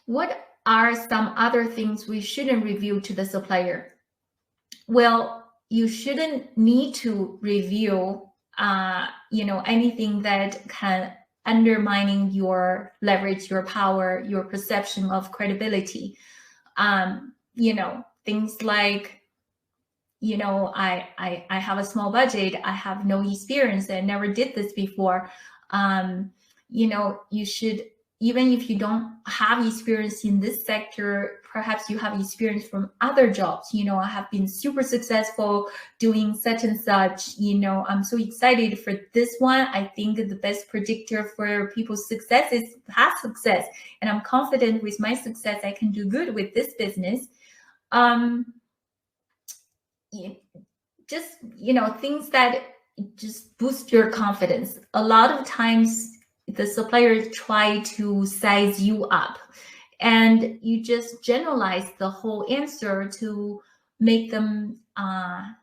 What are some other things we shouldn't reveal to the supplier? Well, you shouldn't need to reveal, anything that can undermining your leverage, your power, your perception of credibility. Things like, I have a small budget, I have no experience, I never did this before. You should, even if you don't have experience in this sector, perhaps you have experience from other jobs. I have been super successful doing such and such. I'm so excited for this one. I think the best predictor for people's success is past success. And I'm confident with my success, I can do good with this business. Just, things that just boost your confidence. A lot of times the suppliers try to size you up, and you just generalize the whole answer to make them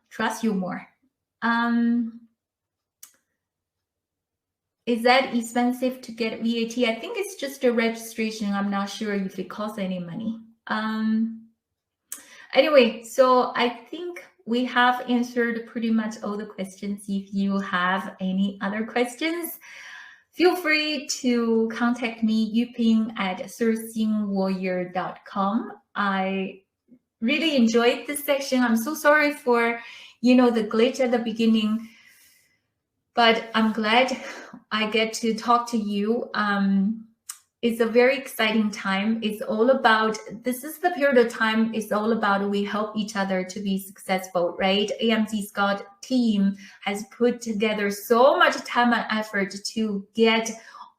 trust you more. Is that expensive to get VAT? I think it's just a registration. I'm not sure if it costs any money. Anyway, so I think we have answered pretty much all the questions. If you have any other questions, feel free to contact me, Yuping at sourcingwarrior.com. I really enjoyed this section. I'm so sorry for, the glitch at the beginning, but I'm glad I get to talk to you. It's a very exciting time. It's all about, this is the period of time, it's all about we help each other to be successful, right? AMZ Scott team has put together so much time and effort to get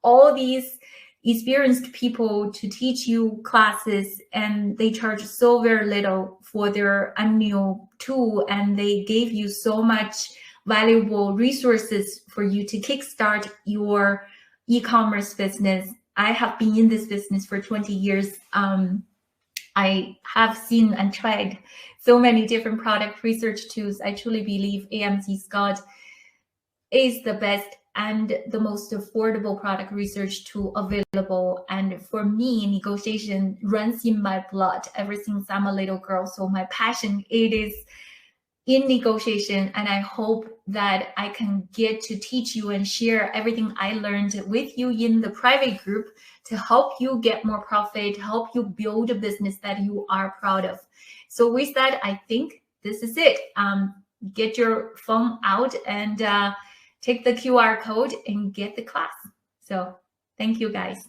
all these experienced people to teach you classes, and they charge so very little for their annual tool, and they gave you so much valuable resources for you to kickstart your e-commerce business. I have been in this business for 20 years. I have seen and tried so many different product research tools. I truly believe AMZ Scott is the best and the most affordable product research tool available. And for me, negotiation runs in my blood ever since I'm a little girl. So my passion, it is in negotiation, and I hope that I can get to teach you and share everything I learned with you in the private group to help you get more profit, help you build a business that you are proud of. So with that, I think this is it. Get your phone out and take the QR code and get the class. So thank you guys.